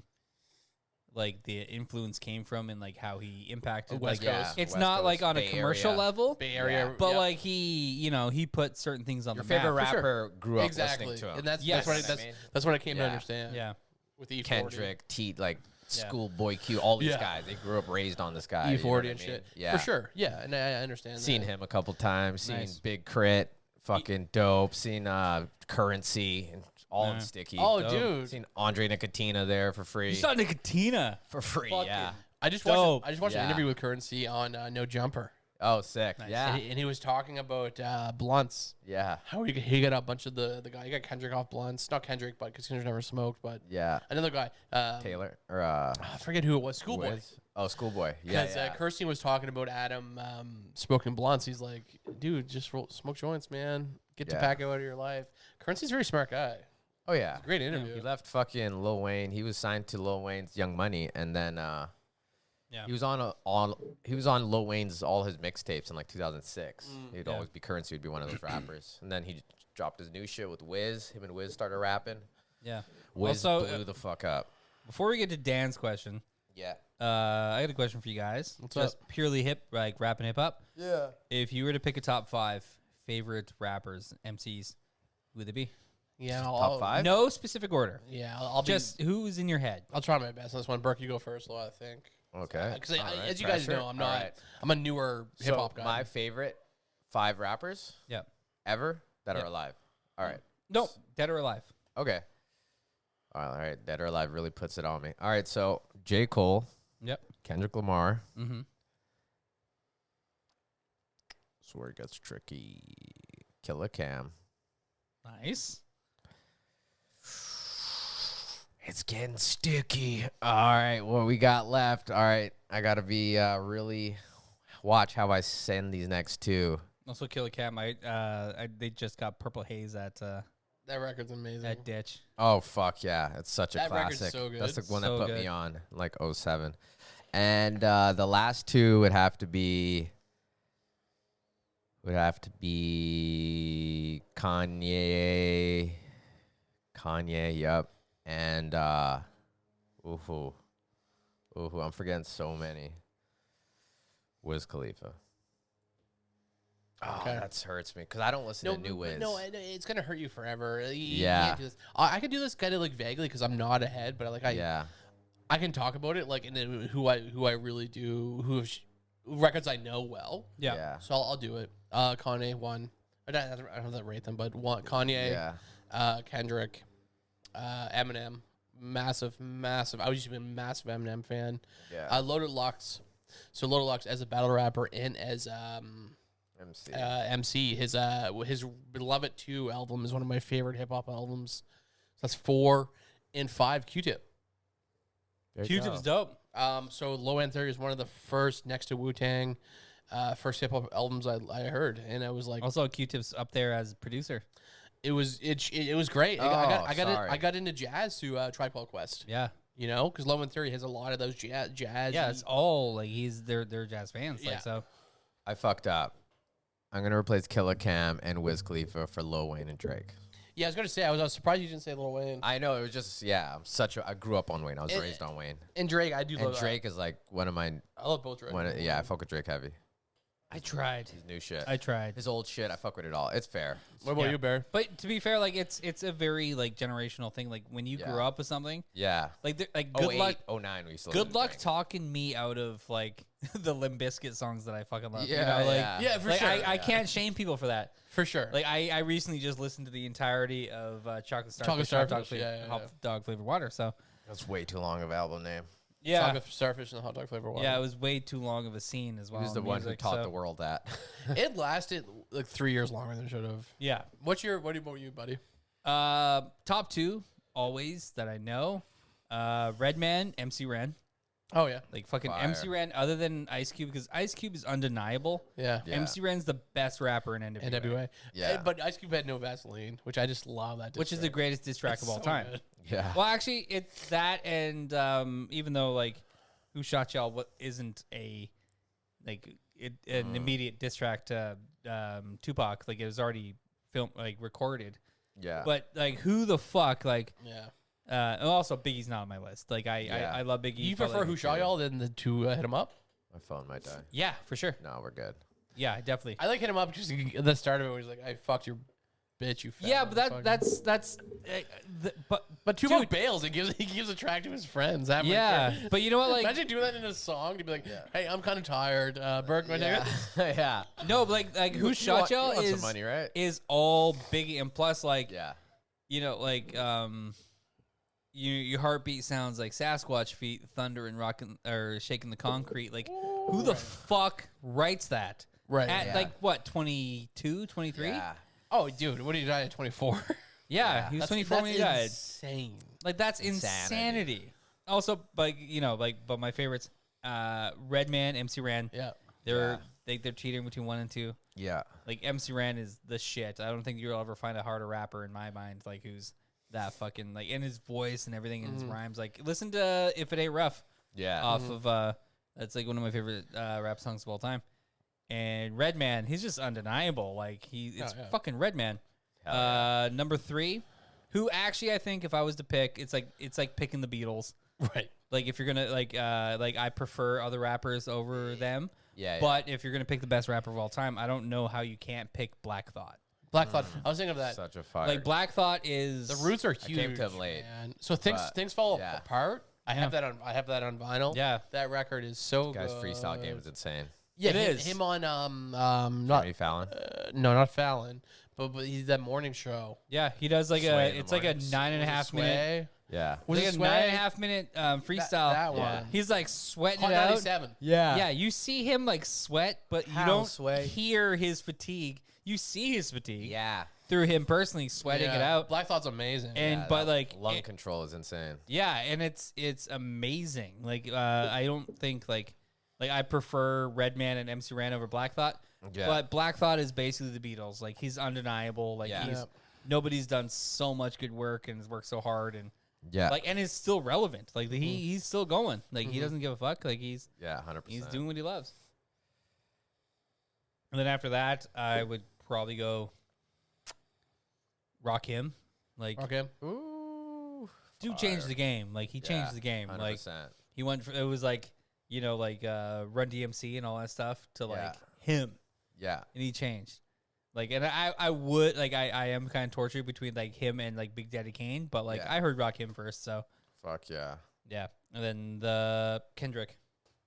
Speaker 1: influence came from and like how he impacted.
Speaker 2: West
Speaker 1: like,
Speaker 2: Coast.
Speaker 1: it's
Speaker 3: West
Speaker 1: not like
Speaker 3: Coast,
Speaker 1: on a
Speaker 3: Bay
Speaker 1: commercial
Speaker 3: Area.
Speaker 1: level,
Speaker 2: Bay Area.
Speaker 3: Yeah.
Speaker 1: but
Speaker 2: yeah.
Speaker 1: like he put certain things on
Speaker 3: Your
Speaker 1: the
Speaker 3: favorite
Speaker 1: map.
Speaker 2: for sure.
Speaker 3: rapper grew up
Speaker 2: exactly.
Speaker 3: listening to him.
Speaker 2: And that's
Speaker 1: Yes.
Speaker 2: what
Speaker 3: You know what I mean?
Speaker 2: that's what I came to
Speaker 3: Yeah.
Speaker 2: understand.
Speaker 1: Yeah,
Speaker 2: With E40.
Speaker 3: Kendrick, like
Speaker 1: Yeah.
Speaker 3: Schoolboy Q, all these
Speaker 2: Yeah.
Speaker 3: guys. They grew up raised on this guy. you know
Speaker 2: E40
Speaker 3: what I
Speaker 2: and
Speaker 3: mean?
Speaker 2: shit.
Speaker 3: Yeah,
Speaker 2: For sure. Yeah, and I understand
Speaker 3: Seen
Speaker 2: that.
Speaker 3: him a couple times. Seen
Speaker 1: Nice.
Speaker 3: Big Crit, fucking dope. Seen Currency and all in
Speaker 1: Yeah.
Speaker 3: Sticky.
Speaker 2: Oh,
Speaker 1: Dope.
Speaker 2: dude.
Speaker 3: Seen Andre Nicotina there for free.
Speaker 1: you saw Nicotina.
Speaker 3: For free,
Speaker 1: Fucking
Speaker 3: yeah.
Speaker 2: I just
Speaker 1: Dope.
Speaker 2: watched an
Speaker 3: Yeah.
Speaker 2: interview with Currency on No Jumper.
Speaker 3: Oh, sick.
Speaker 1: Nice.
Speaker 3: Yeah,
Speaker 2: And he was talking about blunts.
Speaker 3: yeah,
Speaker 2: How he got a bunch of the guy. He got Kendrick off blunts. Not Kendrick, but because Kendrick never smoked. But
Speaker 3: yeah.
Speaker 2: another guy.
Speaker 3: Taylor or
Speaker 2: I forget who it was. Schoolboy.
Speaker 3: Wiz? Oh, Schoolboy. Yeah,
Speaker 2: Because
Speaker 3: yeah.
Speaker 2: Kirsten was talking about Adam smoking blunts. He's like, dude, just smoke joints, man. Get
Speaker 3: Yeah.
Speaker 2: tobacco out of your life. Currency's a very smart guy.
Speaker 3: Oh yeah.
Speaker 2: Great interview.
Speaker 3: He left fucking Lil Wayne. He was signed to Lil Wayne's Young Money, and then
Speaker 1: Yeah.
Speaker 3: he was on Lil Wayne's all his mixtapes in like 2006. He'd
Speaker 1: Yeah.
Speaker 3: always be Currency would be one of those rappers, and then he dropped his new shit with Wiz. Him and Wiz started rapping.
Speaker 1: Yeah.
Speaker 3: Wiz
Speaker 1: Also,
Speaker 3: blew the fuck up.
Speaker 1: Before we get to Dan's question,
Speaker 3: Yeah.
Speaker 1: I got a question for you guys.
Speaker 2: What's
Speaker 1: Just purely hip, like rap and hip hop.
Speaker 3: Yeah.
Speaker 1: If you were to pick a top 5 favorite rappers, MCs Who would it be?
Speaker 2: Yeah,
Speaker 3: Top 5?
Speaker 1: No specific order.
Speaker 2: Yeah, I'll
Speaker 1: Just who's in your head.
Speaker 2: I'll try my best on this one. Burke, you go first. I think.
Speaker 3: Okay.
Speaker 2: Because
Speaker 3: All right,
Speaker 2: as you guys
Speaker 3: pressure.
Speaker 2: know, I'm
Speaker 3: All
Speaker 2: not.
Speaker 3: right.
Speaker 2: I'm a newer hip hop guy.
Speaker 3: My favorite 5 rappers
Speaker 1: Yep.
Speaker 3: ever that
Speaker 1: Yep.
Speaker 3: are alive. All right.
Speaker 1: Nope. Dead or alive.
Speaker 3: Okay. All right. Dead or alive really puts it on me. All right. So J. Cole,
Speaker 1: Yep.
Speaker 3: Kendrick Lamar.
Speaker 1: Mm-hmm.
Speaker 3: That's where it gets tricky. Killer Cam.
Speaker 1: Nice.
Speaker 3: It's getting sticky. All right, what we got left? All right, I gotta be really watch how I send these next 2.
Speaker 1: Also, Killer Cam. They just got Purple Haze at
Speaker 2: that record's amazing.
Speaker 1: at Ditch.
Speaker 3: Oh fuck yeah, it's such a
Speaker 2: That record's
Speaker 3: classic.
Speaker 2: so good.
Speaker 3: That's the one
Speaker 1: So
Speaker 3: that put
Speaker 1: good.
Speaker 3: me on like 07. And the last 2 would have to be Kanye. Yep. And ooh, I'm forgetting so many. Wiz Khalifa. Oh,
Speaker 2: Okay.
Speaker 3: that hurts me because I don't listen to new Wiz.
Speaker 2: No, it's gonna hurt you forever. You
Speaker 3: Yeah.
Speaker 2: can't do this. I can do this kind of like vaguely because I'm not ahead, but
Speaker 3: Yeah.
Speaker 2: I can talk about it like and then who I really do records I know well.
Speaker 1: Yeah.
Speaker 2: So I'll do it. Kanye 1. I don't have to rate them, but 1 Kanye.
Speaker 3: Yeah.
Speaker 2: Kendrick, Eminem, massive. I was used to be a massive Eminem fan.
Speaker 3: Yeah.
Speaker 2: Loaded Lux. So Loaded Lux as a battle rapper and as
Speaker 3: MC.
Speaker 2: MC. His Beloved 2 album is one of my favorite hip hop albums. That's 4 and 5 Q-Tip.
Speaker 3: There you
Speaker 1: Q-Tip's
Speaker 3: go.
Speaker 1: dope.
Speaker 2: So Low End Theory is one of the first next to Wu-Tang first hip hop albums I heard, and I was like,
Speaker 1: Also, Q-Tip's up there as producer.
Speaker 2: it was great. I got into jazz through Tribe Called Quest.
Speaker 1: Yeah.
Speaker 2: You know, because Low End Theory has a lot of those jazz.
Speaker 1: Yeah, it's all like they're jazz fans.
Speaker 2: Yeah.
Speaker 1: Like so.
Speaker 3: I fucked up. I'm gonna replace Killer Cam and Wiz Khalifa for Lil Wayne and Drake.
Speaker 2: Yeah, I was gonna say I was surprised you didn't say Lil Wayne
Speaker 3: I know it was just I grew up on Wayne. I was raised on Wayne.
Speaker 2: and Drake. I do
Speaker 3: And
Speaker 2: love
Speaker 3: Drake is like one of my
Speaker 2: I love both Drake.
Speaker 3: I fuck with Drake heavy.
Speaker 1: I tried.
Speaker 3: His new shit.
Speaker 1: I tried.
Speaker 3: His old shit, I fuck with it all. It's fair.
Speaker 2: What about
Speaker 1: Yeah.
Speaker 2: you, Bear?
Speaker 1: But to be fair, like it's a very like generational thing. Like when you grew
Speaker 3: Yeah.
Speaker 1: up with something,
Speaker 3: Yeah.
Speaker 1: like
Speaker 3: Oh
Speaker 1: good luck.
Speaker 3: 09 we used to listen
Speaker 1: Good
Speaker 3: to
Speaker 1: luck
Speaker 3: Drake.
Speaker 1: talking me out of like the Limp Bizkit songs that I fucking love.
Speaker 3: Yeah,
Speaker 1: you know, like,
Speaker 3: yeah.
Speaker 2: Yeah, for
Speaker 1: like,
Speaker 2: sure.
Speaker 1: I can't shame people for that.
Speaker 2: For sure.
Speaker 1: Like I recently just listened to the entirety of Chocolate Starfish,
Speaker 2: Chocolate
Speaker 1: Hot
Speaker 2: Starfish, yeah,
Speaker 1: Hot
Speaker 2: yeah.
Speaker 1: Dog flavored water. So
Speaker 3: That's way too long of an album name.
Speaker 1: yeah,
Speaker 2: Chocolate Starfish and the hot dog flavor water.
Speaker 1: yeah, it was way too long of a scene as well.
Speaker 3: He was the
Speaker 1: in
Speaker 3: one who
Speaker 1: music,
Speaker 3: taught
Speaker 1: so-
Speaker 3: the world that.
Speaker 2: It lasted like 3 years longer than it should have.
Speaker 1: Yeah.
Speaker 2: What about you, buddy?
Speaker 1: Top 2 always that I know. Redman, MC Ren.
Speaker 2: Oh yeah,
Speaker 1: Like fucking
Speaker 3: Fire.
Speaker 1: MC Ren, other than Ice Cube, because Ice Cube is undeniable.
Speaker 2: yeah.
Speaker 3: Yeah.
Speaker 1: MC Ren's the best rapper in NWA,
Speaker 2: NWA.
Speaker 3: Yeah.
Speaker 2: But Ice Cube had no Vaseline, which I just love that.
Speaker 1: which is the greatest diss track of all
Speaker 2: so
Speaker 1: time.
Speaker 2: good.
Speaker 3: Yeah.
Speaker 1: Well, actually, it's that, and even though like Who Shot Y'all what isn't a like an immediate diss track to Tupac, like it was already filmed, like recorded.
Speaker 3: Yeah.
Speaker 1: But like, who the fuck, like,
Speaker 2: Yeah.
Speaker 1: and also Biggie's not on my list. Like,
Speaker 3: Yeah.
Speaker 1: I love Biggie.
Speaker 2: You
Speaker 1: but,
Speaker 2: prefer
Speaker 1: like,
Speaker 2: Who Shot Y'all than the two Hit 'Em Up?
Speaker 3: My phone might die.
Speaker 1: Yeah, for sure.
Speaker 3: No, we're good.
Speaker 1: Yeah, definitely.
Speaker 2: I like Hit 'Em Up because the start of it was like, "I fucked your bitch, you." Fat
Speaker 1: Yeah, but
Speaker 2: motherfucker."
Speaker 1: that's
Speaker 2: But Tupac
Speaker 1: dude,
Speaker 2: bails. He gives a track to his friends. That might
Speaker 1: yeah,
Speaker 2: hurt.
Speaker 1: but you know what? Like,
Speaker 2: Imagine doing that in a song to be like,
Speaker 3: Yeah.
Speaker 2: "Hey, I'm kind of tired. Burke, want to
Speaker 3: Yeah. yeah.
Speaker 1: no, but like Who Shot Y'all
Speaker 3: some
Speaker 1: is
Speaker 3: money, right?
Speaker 1: is all Biggie, and plus like
Speaker 3: Yeah.
Speaker 1: you know like your heartbeat sounds like Sasquatch feet, thunder and rocking or shaking the concrete. Like, who the fuck writes that?
Speaker 2: Right.
Speaker 1: At
Speaker 3: Yeah.
Speaker 1: like what 22, 23?
Speaker 3: Yeah.
Speaker 2: Oh, dude, what did he die at 24?
Speaker 1: Yeah, he was 24 when he died.
Speaker 2: Insane.
Speaker 1: Like that's
Speaker 3: Insanity.
Speaker 1: insanity. Also, like you know, like but my favorites, Redman, MC Ran.
Speaker 2: Yeah.
Speaker 1: They're they're cheating between 1 and 2.
Speaker 3: Yeah.
Speaker 1: Like MC Ran is the shit. I don't think you'll ever find a harder rapper in my mind, like who's that fucking like in his voice and everything in his rhymes. Like listen to If It Ain't Rough
Speaker 3: Yeah.
Speaker 1: off of that's like one of my favorite rap songs of all time. And Redman, he's just undeniable. Like it's
Speaker 2: yeah.
Speaker 1: fucking Redman.
Speaker 3: Hell
Speaker 1: Number 3, who actually I think if I was to pick, it's like picking the Beatles.
Speaker 2: Right.
Speaker 1: Like if you're gonna like I prefer other rappers over them.
Speaker 3: Yeah.
Speaker 1: But if you're gonna pick the best rapper of all time, I don't know how you can't pick Black Thought.
Speaker 2: Black Thought. I was thinking of that.
Speaker 3: Such a fire.
Speaker 1: Like Black Thought is
Speaker 2: The roots are huge.
Speaker 3: came to him late,
Speaker 2: man. So things
Speaker 3: but,
Speaker 2: fall
Speaker 3: yeah.
Speaker 2: apart. I have that on vinyl.
Speaker 1: Yeah.
Speaker 2: That record is so
Speaker 3: Guy's
Speaker 2: good.
Speaker 3: freestyle game is insane.
Speaker 2: Yeah,
Speaker 1: It
Speaker 2: him,
Speaker 1: is.
Speaker 2: him on
Speaker 3: Jimmy Fallon.
Speaker 2: no, not Fallon, but he's that morning show.
Speaker 1: Yeah, he does like
Speaker 3: Sway in the
Speaker 1: it's like a
Speaker 3: mornings.
Speaker 1: 9.5 minute.
Speaker 3: Yeah.
Speaker 2: Was
Speaker 1: Like
Speaker 2: it
Speaker 1: a
Speaker 2: Sway?
Speaker 1: 9.5 minute freestyle.
Speaker 2: That
Speaker 3: Yeah.
Speaker 2: one.
Speaker 1: He's like sweating
Speaker 2: Hot
Speaker 1: it out.
Speaker 2: 97.
Speaker 1: Yeah, you see him like sweat, but you
Speaker 3: How,
Speaker 1: don't
Speaker 3: Sway?
Speaker 1: hear his fatigue. You see his fatigue
Speaker 3: Yeah.
Speaker 1: through him personally sweating it
Speaker 2: Yeah.
Speaker 1: out.
Speaker 2: Black Thought's amazing.
Speaker 1: And
Speaker 3: Yeah,
Speaker 1: but
Speaker 3: that
Speaker 1: like
Speaker 3: lung
Speaker 1: it-
Speaker 3: control is insane.
Speaker 1: yeah, and it's amazing. Like I don't think like I prefer Redman and MC Ran over Black Thought.
Speaker 3: Yeah.
Speaker 1: But Black Thought is basically the Beatles. Like he's undeniable. Like
Speaker 3: Yeah.
Speaker 1: he's
Speaker 2: Yep.
Speaker 1: nobody's done so much good work and has worked so hard and
Speaker 3: Yeah.
Speaker 1: like and is still relevant. Like he's still going. Like he doesn't give a fuck. Like he's
Speaker 3: 100%.
Speaker 1: doing what he loves. And then after that, I would probably go Rakim. Like
Speaker 2: Okay.
Speaker 3: Ooh.
Speaker 1: dude changed the game. Like he changed the game.
Speaker 3: 100%.
Speaker 1: Like he went it was like, you know, like Run DMC and all that stuff to like
Speaker 3: Yeah.
Speaker 1: him.
Speaker 3: Yeah.
Speaker 1: And he changed. Like and I would like I am kind of tortured between like him and like Big Daddy Kane, but like
Speaker 3: Yeah.
Speaker 1: I heard Rakim first, so
Speaker 3: Fuck yeah.
Speaker 1: yeah. And then the Kendrick.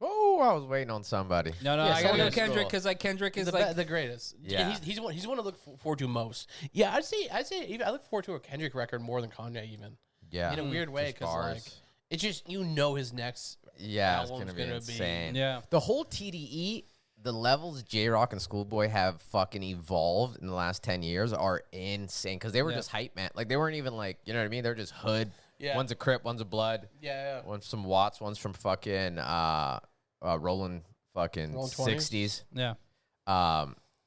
Speaker 3: Oh, I was waiting on somebody.
Speaker 1: No,
Speaker 2: Yeah,
Speaker 1: I gotta go
Speaker 2: someone-
Speaker 1: Kendrick because like Kendrick is
Speaker 2: the,
Speaker 1: like
Speaker 2: the greatest.
Speaker 3: Yeah.
Speaker 2: He's one to look forward to most. Yeah, I'd say even, I look forward to a Kendrick record more than Kanye even.
Speaker 3: Yeah.
Speaker 2: In a weird way
Speaker 3: Just
Speaker 2: because like
Speaker 3: bars.
Speaker 2: it's just his next
Speaker 3: Yeah, it's
Speaker 2: album's
Speaker 3: gonna be
Speaker 2: gonna be-
Speaker 3: insane.
Speaker 1: yeah.
Speaker 3: The whole TDE, the levels J Rock and Schoolboy have fucking evolved in the last 10 years are insane because they were
Speaker 1: Yeah.
Speaker 3: just hype man. Like they weren't even like, you know what I mean? They're just hood.
Speaker 2: Yeah.
Speaker 3: One's a Crip, one's a Blood,
Speaker 2: yeah.
Speaker 3: one's from Watts, one's from fucking Rolling fucking
Speaker 2: Rolling 20s?
Speaker 3: 60s.
Speaker 1: Yeah.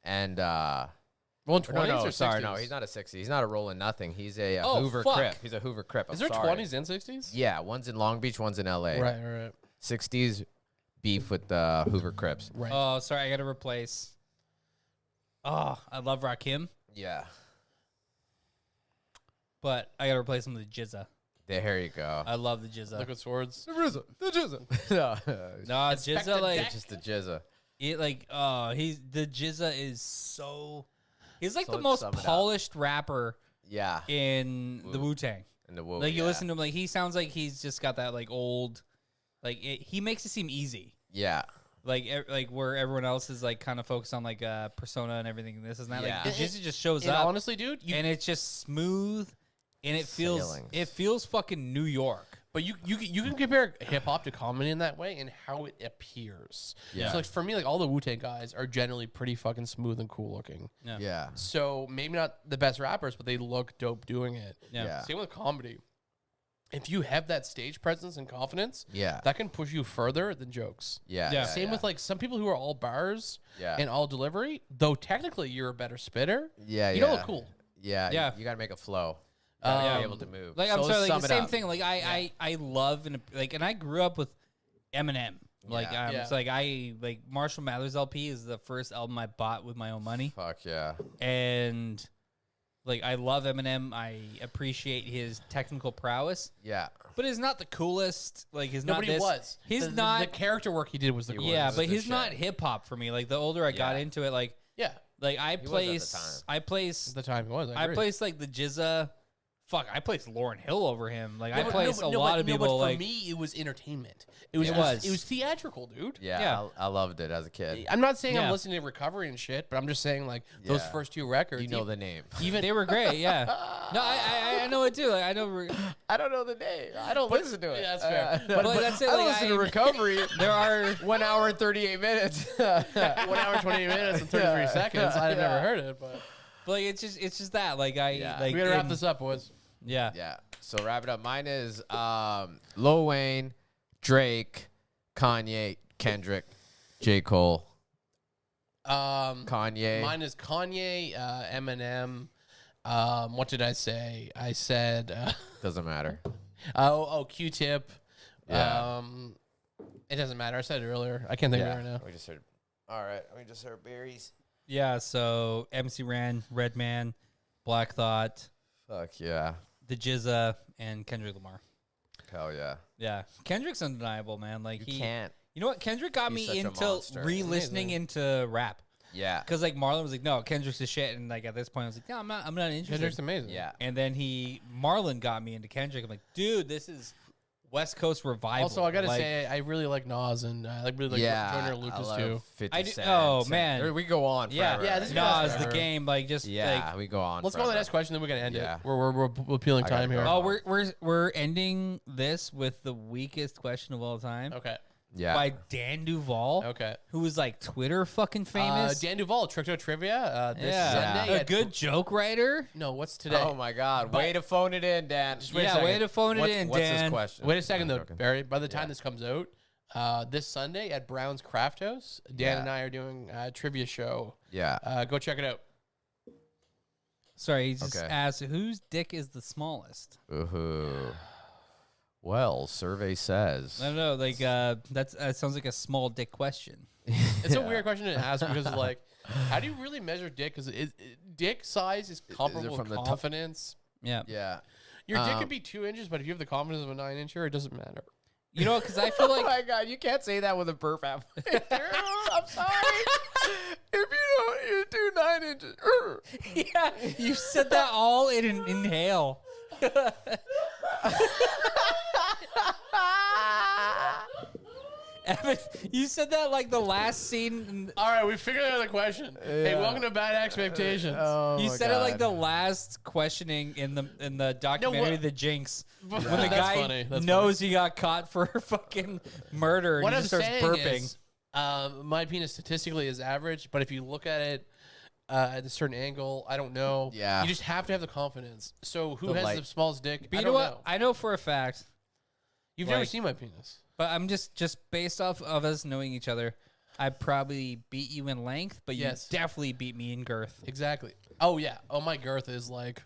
Speaker 3: And
Speaker 2: Rolling
Speaker 3: no,
Speaker 2: 20s
Speaker 3: no,
Speaker 2: or
Speaker 3: sorry,
Speaker 2: 60s?
Speaker 3: no, he's not a 60. He's not a Rolling Nothing. He's a
Speaker 1: Oh,
Speaker 3: Hoover
Speaker 1: fuck.
Speaker 3: Crip. He's a Hoover Crip.
Speaker 2: Is
Speaker 3: I'm
Speaker 2: there
Speaker 3: sorry.
Speaker 2: 20s and 60s?
Speaker 3: Yeah, one's in Long Beach, one's in LA.
Speaker 2: Right.
Speaker 3: 60s beef with the Hoover Crips.
Speaker 2: Right.
Speaker 1: Oh, sorry, I gotta replace. Oh, I love Rakim,
Speaker 3: Yeah.
Speaker 1: but I gotta replace him with Jizza.
Speaker 3: There you go.
Speaker 1: I love the Jizza.
Speaker 2: Liquid Swords.
Speaker 3: The Jizza. No,
Speaker 1: No, Jizza like
Speaker 2: Deck.
Speaker 3: just the Jizza.
Speaker 1: it like he's the Jizza is so he's like
Speaker 3: So
Speaker 1: the
Speaker 3: let's
Speaker 1: most
Speaker 3: sum it up.
Speaker 1: polished rapper
Speaker 3: Yeah.
Speaker 1: in the Wu Tang.
Speaker 3: And the Wu,
Speaker 1: Like you
Speaker 3: yeah.
Speaker 1: listen to him, like he sounds like he's just got that like old, like he makes it seem easy.
Speaker 3: Yeah.
Speaker 1: Like where everyone else is like kind of focused on like persona and everything. This is not
Speaker 3: Yeah.
Speaker 1: like the Jizza just shows
Speaker 2: And
Speaker 1: up
Speaker 2: honestly, dude,
Speaker 1: and it's just smooth, and it feels
Speaker 3: Sailings.
Speaker 1: fucking New York.
Speaker 2: but you can compare hip hop to comedy in that way and how it appears.
Speaker 3: Yeah.
Speaker 2: So like for me, like all the Wu-Tang guys are generally pretty fucking smooth and cool looking.
Speaker 3: Yeah.
Speaker 2: So maybe not the best rappers, but they look dope doing it.
Speaker 1: Yeah.
Speaker 2: Same with comedy. If you have that stage presence and confidence,
Speaker 3: Yeah.
Speaker 2: that can push you further than jokes.
Speaker 3: Yeah.
Speaker 1: Yeah.
Speaker 2: Same with like some people who are all bars
Speaker 3: Yeah.
Speaker 2: and all delivery, though technically you're a better spitter.
Speaker 3: Yeah.
Speaker 2: You
Speaker 3: yeah.
Speaker 2: don't look cool.
Speaker 3: Yeah.
Speaker 1: Yeah.
Speaker 3: You got to make a flow. You gotta
Speaker 2: Um,
Speaker 3: be able to move.
Speaker 1: Like
Speaker 3: So
Speaker 1: I'm
Speaker 3: let's
Speaker 1: sorry, like
Speaker 3: sum
Speaker 1: the
Speaker 3: it
Speaker 1: same
Speaker 3: up.
Speaker 1: thing. Like I love and like, and I grew up with Eminem. Like
Speaker 3: Yeah.
Speaker 2: Yeah.
Speaker 1: it's like like Marshall Mathers LP is the first album I bought with my own money,
Speaker 3: Fuck yeah.
Speaker 1: and like I love Eminem. I appreciate his technical prowess,
Speaker 3: Yeah.
Speaker 1: but he's not the coolest. Like he's
Speaker 2: Nobody
Speaker 1: not this.
Speaker 2: was.
Speaker 1: He's
Speaker 2: The
Speaker 1: not.
Speaker 2: character work he did was the
Speaker 3: He
Speaker 2: coolest.
Speaker 1: Yeah,
Speaker 3: was
Speaker 1: but
Speaker 3: the
Speaker 1: he's not
Speaker 3: shit.
Speaker 1: hip hop for me. Like the older I got
Speaker 3: Yeah.
Speaker 1: into it, like
Speaker 2: Yeah.
Speaker 1: I
Speaker 3: was at the
Speaker 1: place
Speaker 3: time.
Speaker 1: I place
Speaker 2: At the time he was.
Speaker 1: I
Speaker 2: agree.
Speaker 1: place like the Jizza. Fuck, I placed Lauren Hill over him. Like I
Speaker 2: but-
Speaker 1: place
Speaker 2: but-
Speaker 1: a lot of
Speaker 2: but
Speaker 1: people.
Speaker 2: for
Speaker 1: Like
Speaker 2: me, it was entertainment. It was.
Speaker 1: It
Speaker 2: It
Speaker 1: was.
Speaker 2: was theatrical, dude.
Speaker 3: Yeah.
Speaker 1: Yeah.
Speaker 3: I loved it as a kid.
Speaker 2: I'm not saying
Speaker 1: Yeah.
Speaker 2: I'm listening to Recovery and shit, but I'm just saying like those
Speaker 3: Yeah.
Speaker 2: first two records.
Speaker 3: You know the name.
Speaker 2: even
Speaker 1: they were great. Yeah. No, I know it too. Like I know.
Speaker 3: I don't know the name. I don't listen to it.
Speaker 2: Yeah, that's fair.
Speaker 1: But that's it.
Speaker 3: I
Speaker 1: Like,
Speaker 3: listen to Recovery.
Speaker 1: There are
Speaker 3: 1 hour and 38 minutes.
Speaker 2: 1 hour 28 minutes and 33
Speaker 3: Yeah.
Speaker 2: seconds. I've
Speaker 3: Yeah.
Speaker 2: never heard it, but
Speaker 1: like it's just that. Like I
Speaker 3: Yeah.
Speaker 1: like
Speaker 2: we gotta wrap
Speaker 1: in-
Speaker 2: this up, boys.
Speaker 1: Yeah.
Speaker 3: Yeah. So wrap it up. Mine is Lil Wayne, Drake, Kanye, Kendrick, J. Cole, Kanye.
Speaker 2: Mine is Kanye, Eminem. What did I say? I said,
Speaker 3: Doesn't matter.
Speaker 2: Q-Tip.
Speaker 3: Yeah.
Speaker 2: It doesn't matter. I said it earlier. I can't think of it right now.
Speaker 3: We just heard. All right. We just heard berries.
Speaker 1: Yeah. So MC Ran, Redman, Black Thought,
Speaker 3: Fuck yeah.
Speaker 1: the Jizza, and Kendrick Lamar.
Speaker 3: Hell yeah.
Speaker 1: Yeah, Kendrick's undeniable, man. Like
Speaker 3: You can't.
Speaker 1: You know what? Kendrick got
Speaker 3: He's
Speaker 1: me
Speaker 3: such a
Speaker 1: into
Speaker 3: monster.
Speaker 1: re-listening
Speaker 2: Amazing.
Speaker 1: into rap.
Speaker 3: Yeah.
Speaker 1: Because like Marlon was like, no, Kendrick's the shit, and like at this point I was like, no, I'm not interested.
Speaker 2: Kendrick's amazing.
Speaker 3: Yeah.
Speaker 1: And then Marlon got me into Kendrick. I'm like, dude, this is West Coast revival.
Speaker 2: Also, I gotta
Speaker 1: Like,
Speaker 2: say, I really like Nas and I really like
Speaker 3: Yeah.
Speaker 2: Joyner Lucas too.
Speaker 3: 50
Speaker 1: I do-
Speaker 3: Cent,
Speaker 1: oh,
Speaker 3: Cent.
Speaker 1: man.
Speaker 3: We go on
Speaker 1: yeah,
Speaker 3: forever.
Speaker 2: Yeah, this is
Speaker 1: Nas,
Speaker 2: forever.
Speaker 1: the game, like just
Speaker 3: Yeah,
Speaker 1: like,
Speaker 3: we go on.
Speaker 2: Let's go to the
Speaker 3: forever.
Speaker 2: next question, then we're gonna end
Speaker 3: Yeah.
Speaker 2: it. We're appealing
Speaker 3: I gotta
Speaker 2: time
Speaker 3: go.
Speaker 2: here.
Speaker 1: oh, we're ending this with the weakest question of all time
Speaker 2: Okay.
Speaker 3: Yeah.
Speaker 1: by Dan Duval,
Speaker 2: Okay.
Speaker 1: who was like Twitter fucking famous.
Speaker 2: Dan Duval, Crypto Trivia. This
Speaker 1: yeah,
Speaker 2: Sunday.
Speaker 1: a
Speaker 2: at-
Speaker 1: good joke writer.
Speaker 2: No, what's today?
Speaker 3: Oh my God! Way to phone it in, Dan.
Speaker 2: Just wait a
Speaker 1: Yeah,
Speaker 2: second.
Speaker 1: way to phone it
Speaker 3: What's,
Speaker 1: in,
Speaker 3: what's
Speaker 1: Dan.
Speaker 3: this question?
Speaker 2: Wait a second
Speaker 3: I'm
Speaker 2: though,
Speaker 3: joking.
Speaker 2: Barry. By the time this comes out, this Sunday at Brown's Craft House, Dan
Speaker 3: Yeah.
Speaker 2: and I are doing a trivia show.
Speaker 3: Yeah.
Speaker 2: Go check it out.
Speaker 1: Sorry, he just
Speaker 3: Okay.
Speaker 1: asked whose dick is the smallest.
Speaker 3: Ooh. Well, survey says.
Speaker 1: I don't know, like that sounds like a small dick question.
Speaker 2: It's a weird question to ask because, like, how do you really measure dick? Because dick size is comparable
Speaker 3: from
Speaker 2: to
Speaker 3: the top?
Speaker 2: confidence.
Speaker 1: Yeah,
Speaker 3: Yeah.
Speaker 2: Your dick could be 2 inches, but if you have the confidence of a 9-incher, it doesn't matter.
Speaker 1: you know, because I feel
Speaker 3: Oh
Speaker 1: like
Speaker 3: my God! You can't say that with a burp app. I'm sorry. If you do 9 inches.
Speaker 1: yeah, you said that all in an inhale. Evan, you said that like the last scene.
Speaker 2: All right, we figured out the question. Hey, welcome to Bad Expectations.
Speaker 1: You said it like the last questioning in the documentary,
Speaker 2: what-
Speaker 1: The Jinx, when the
Speaker 2: That's
Speaker 1: guy
Speaker 2: funny. That's
Speaker 1: knows he got caught for fucking murder and
Speaker 2: What
Speaker 1: he
Speaker 2: I'm
Speaker 1: just starts
Speaker 2: saying
Speaker 1: burping.
Speaker 2: is, my penis statistically is average, but if you look at it at a certain angle, I don't know.
Speaker 3: Yeah.
Speaker 2: You just have to have the confidence. So who
Speaker 3: The
Speaker 2: has
Speaker 3: light.
Speaker 2: the smallest dick?
Speaker 1: But
Speaker 2: I
Speaker 1: you know
Speaker 2: don't
Speaker 1: what?
Speaker 2: know.
Speaker 1: I know for a fact,
Speaker 2: You've never
Speaker 1: like-
Speaker 2: seen my penis.
Speaker 1: but I'm just based off of us knowing each other, I probably beat you in length, but
Speaker 2: Yes.
Speaker 1: you definitely beat me in girth.
Speaker 2: Exactly. Oh yeah. Oh, my girth is like.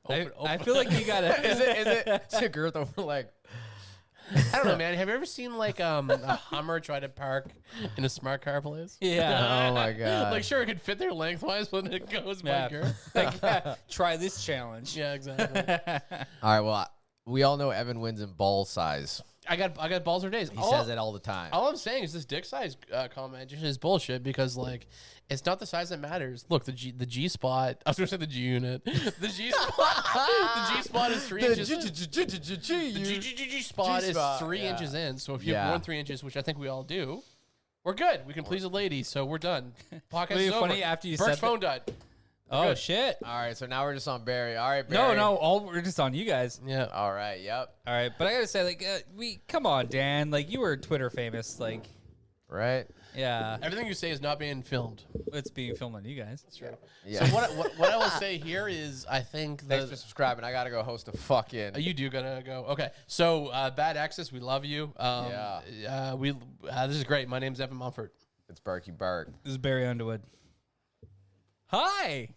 Speaker 1: I feel like you gotta.
Speaker 3: Is it a girth over like?
Speaker 2: I don't know, man. Have you ever seen like a Hummer try to park in a smart car place?
Speaker 1: Yeah.
Speaker 3: Oh my God!
Speaker 2: Like sure, it could fit there lengthwise when it goes by
Speaker 1: Yeah.
Speaker 2: girth.
Speaker 1: Like, yeah, try this challenge.
Speaker 2: Yeah, exactly.
Speaker 3: All right. Well, we all know Evan wins in ball size.
Speaker 2: I got balls for days.
Speaker 3: He says it all the time.
Speaker 2: All I'm saying is this dick size comment is bullshit because like it's not the size that matters. Look, the G spot. I was gonna say the G unit. The G spot. The G spot is 3 inches. The G spot is
Speaker 3: G-spot,
Speaker 2: 3
Speaker 3: yeah.
Speaker 2: inches in. So if you have
Speaker 3: Yeah.
Speaker 2: more than 3 inches, which I think we all do, we're good. We can please a lady. So we're done. Podcast
Speaker 1: It'd be
Speaker 2: is over.
Speaker 1: funny after you
Speaker 2: Bert's
Speaker 1: said
Speaker 2: phone died.
Speaker 1: Oh
Speaker 2: Good.
Speaker 1: shit!
Speaker 3: All right. So now we're just on Barry. All right,
Speaker 1: No,
Speaker 3: Barry.
Speaker 1: no, we're just on you guys.
Speaker 2: Yeah.
Speaker 3: All right. Yep.
Speaker 1: All right, but I gotta say, like, come on, Dan, like you were Twitter famous, like,
Speaker 3: Right.
Speaker 1: yeah,
Speaker 2: Everything you say is not being filmed.
Speaker 1: it's being filmed on you guys.
Speaker 2: That's true.
Speaker 3: Yeah.
Speaker 2: So what I will say here is I think
Speaker 3: Thanks for
Speaker 2: the
Speaker 3: subscribing. I gotta go host a fucking.
Speaker 2: you do gotta go. Okay, so Bad Access, we love you. This is great. My name's Evan Mumford.
Speaker 3: It's Barky Bark.
Speaker 1: This is Barry Underwood. Hi.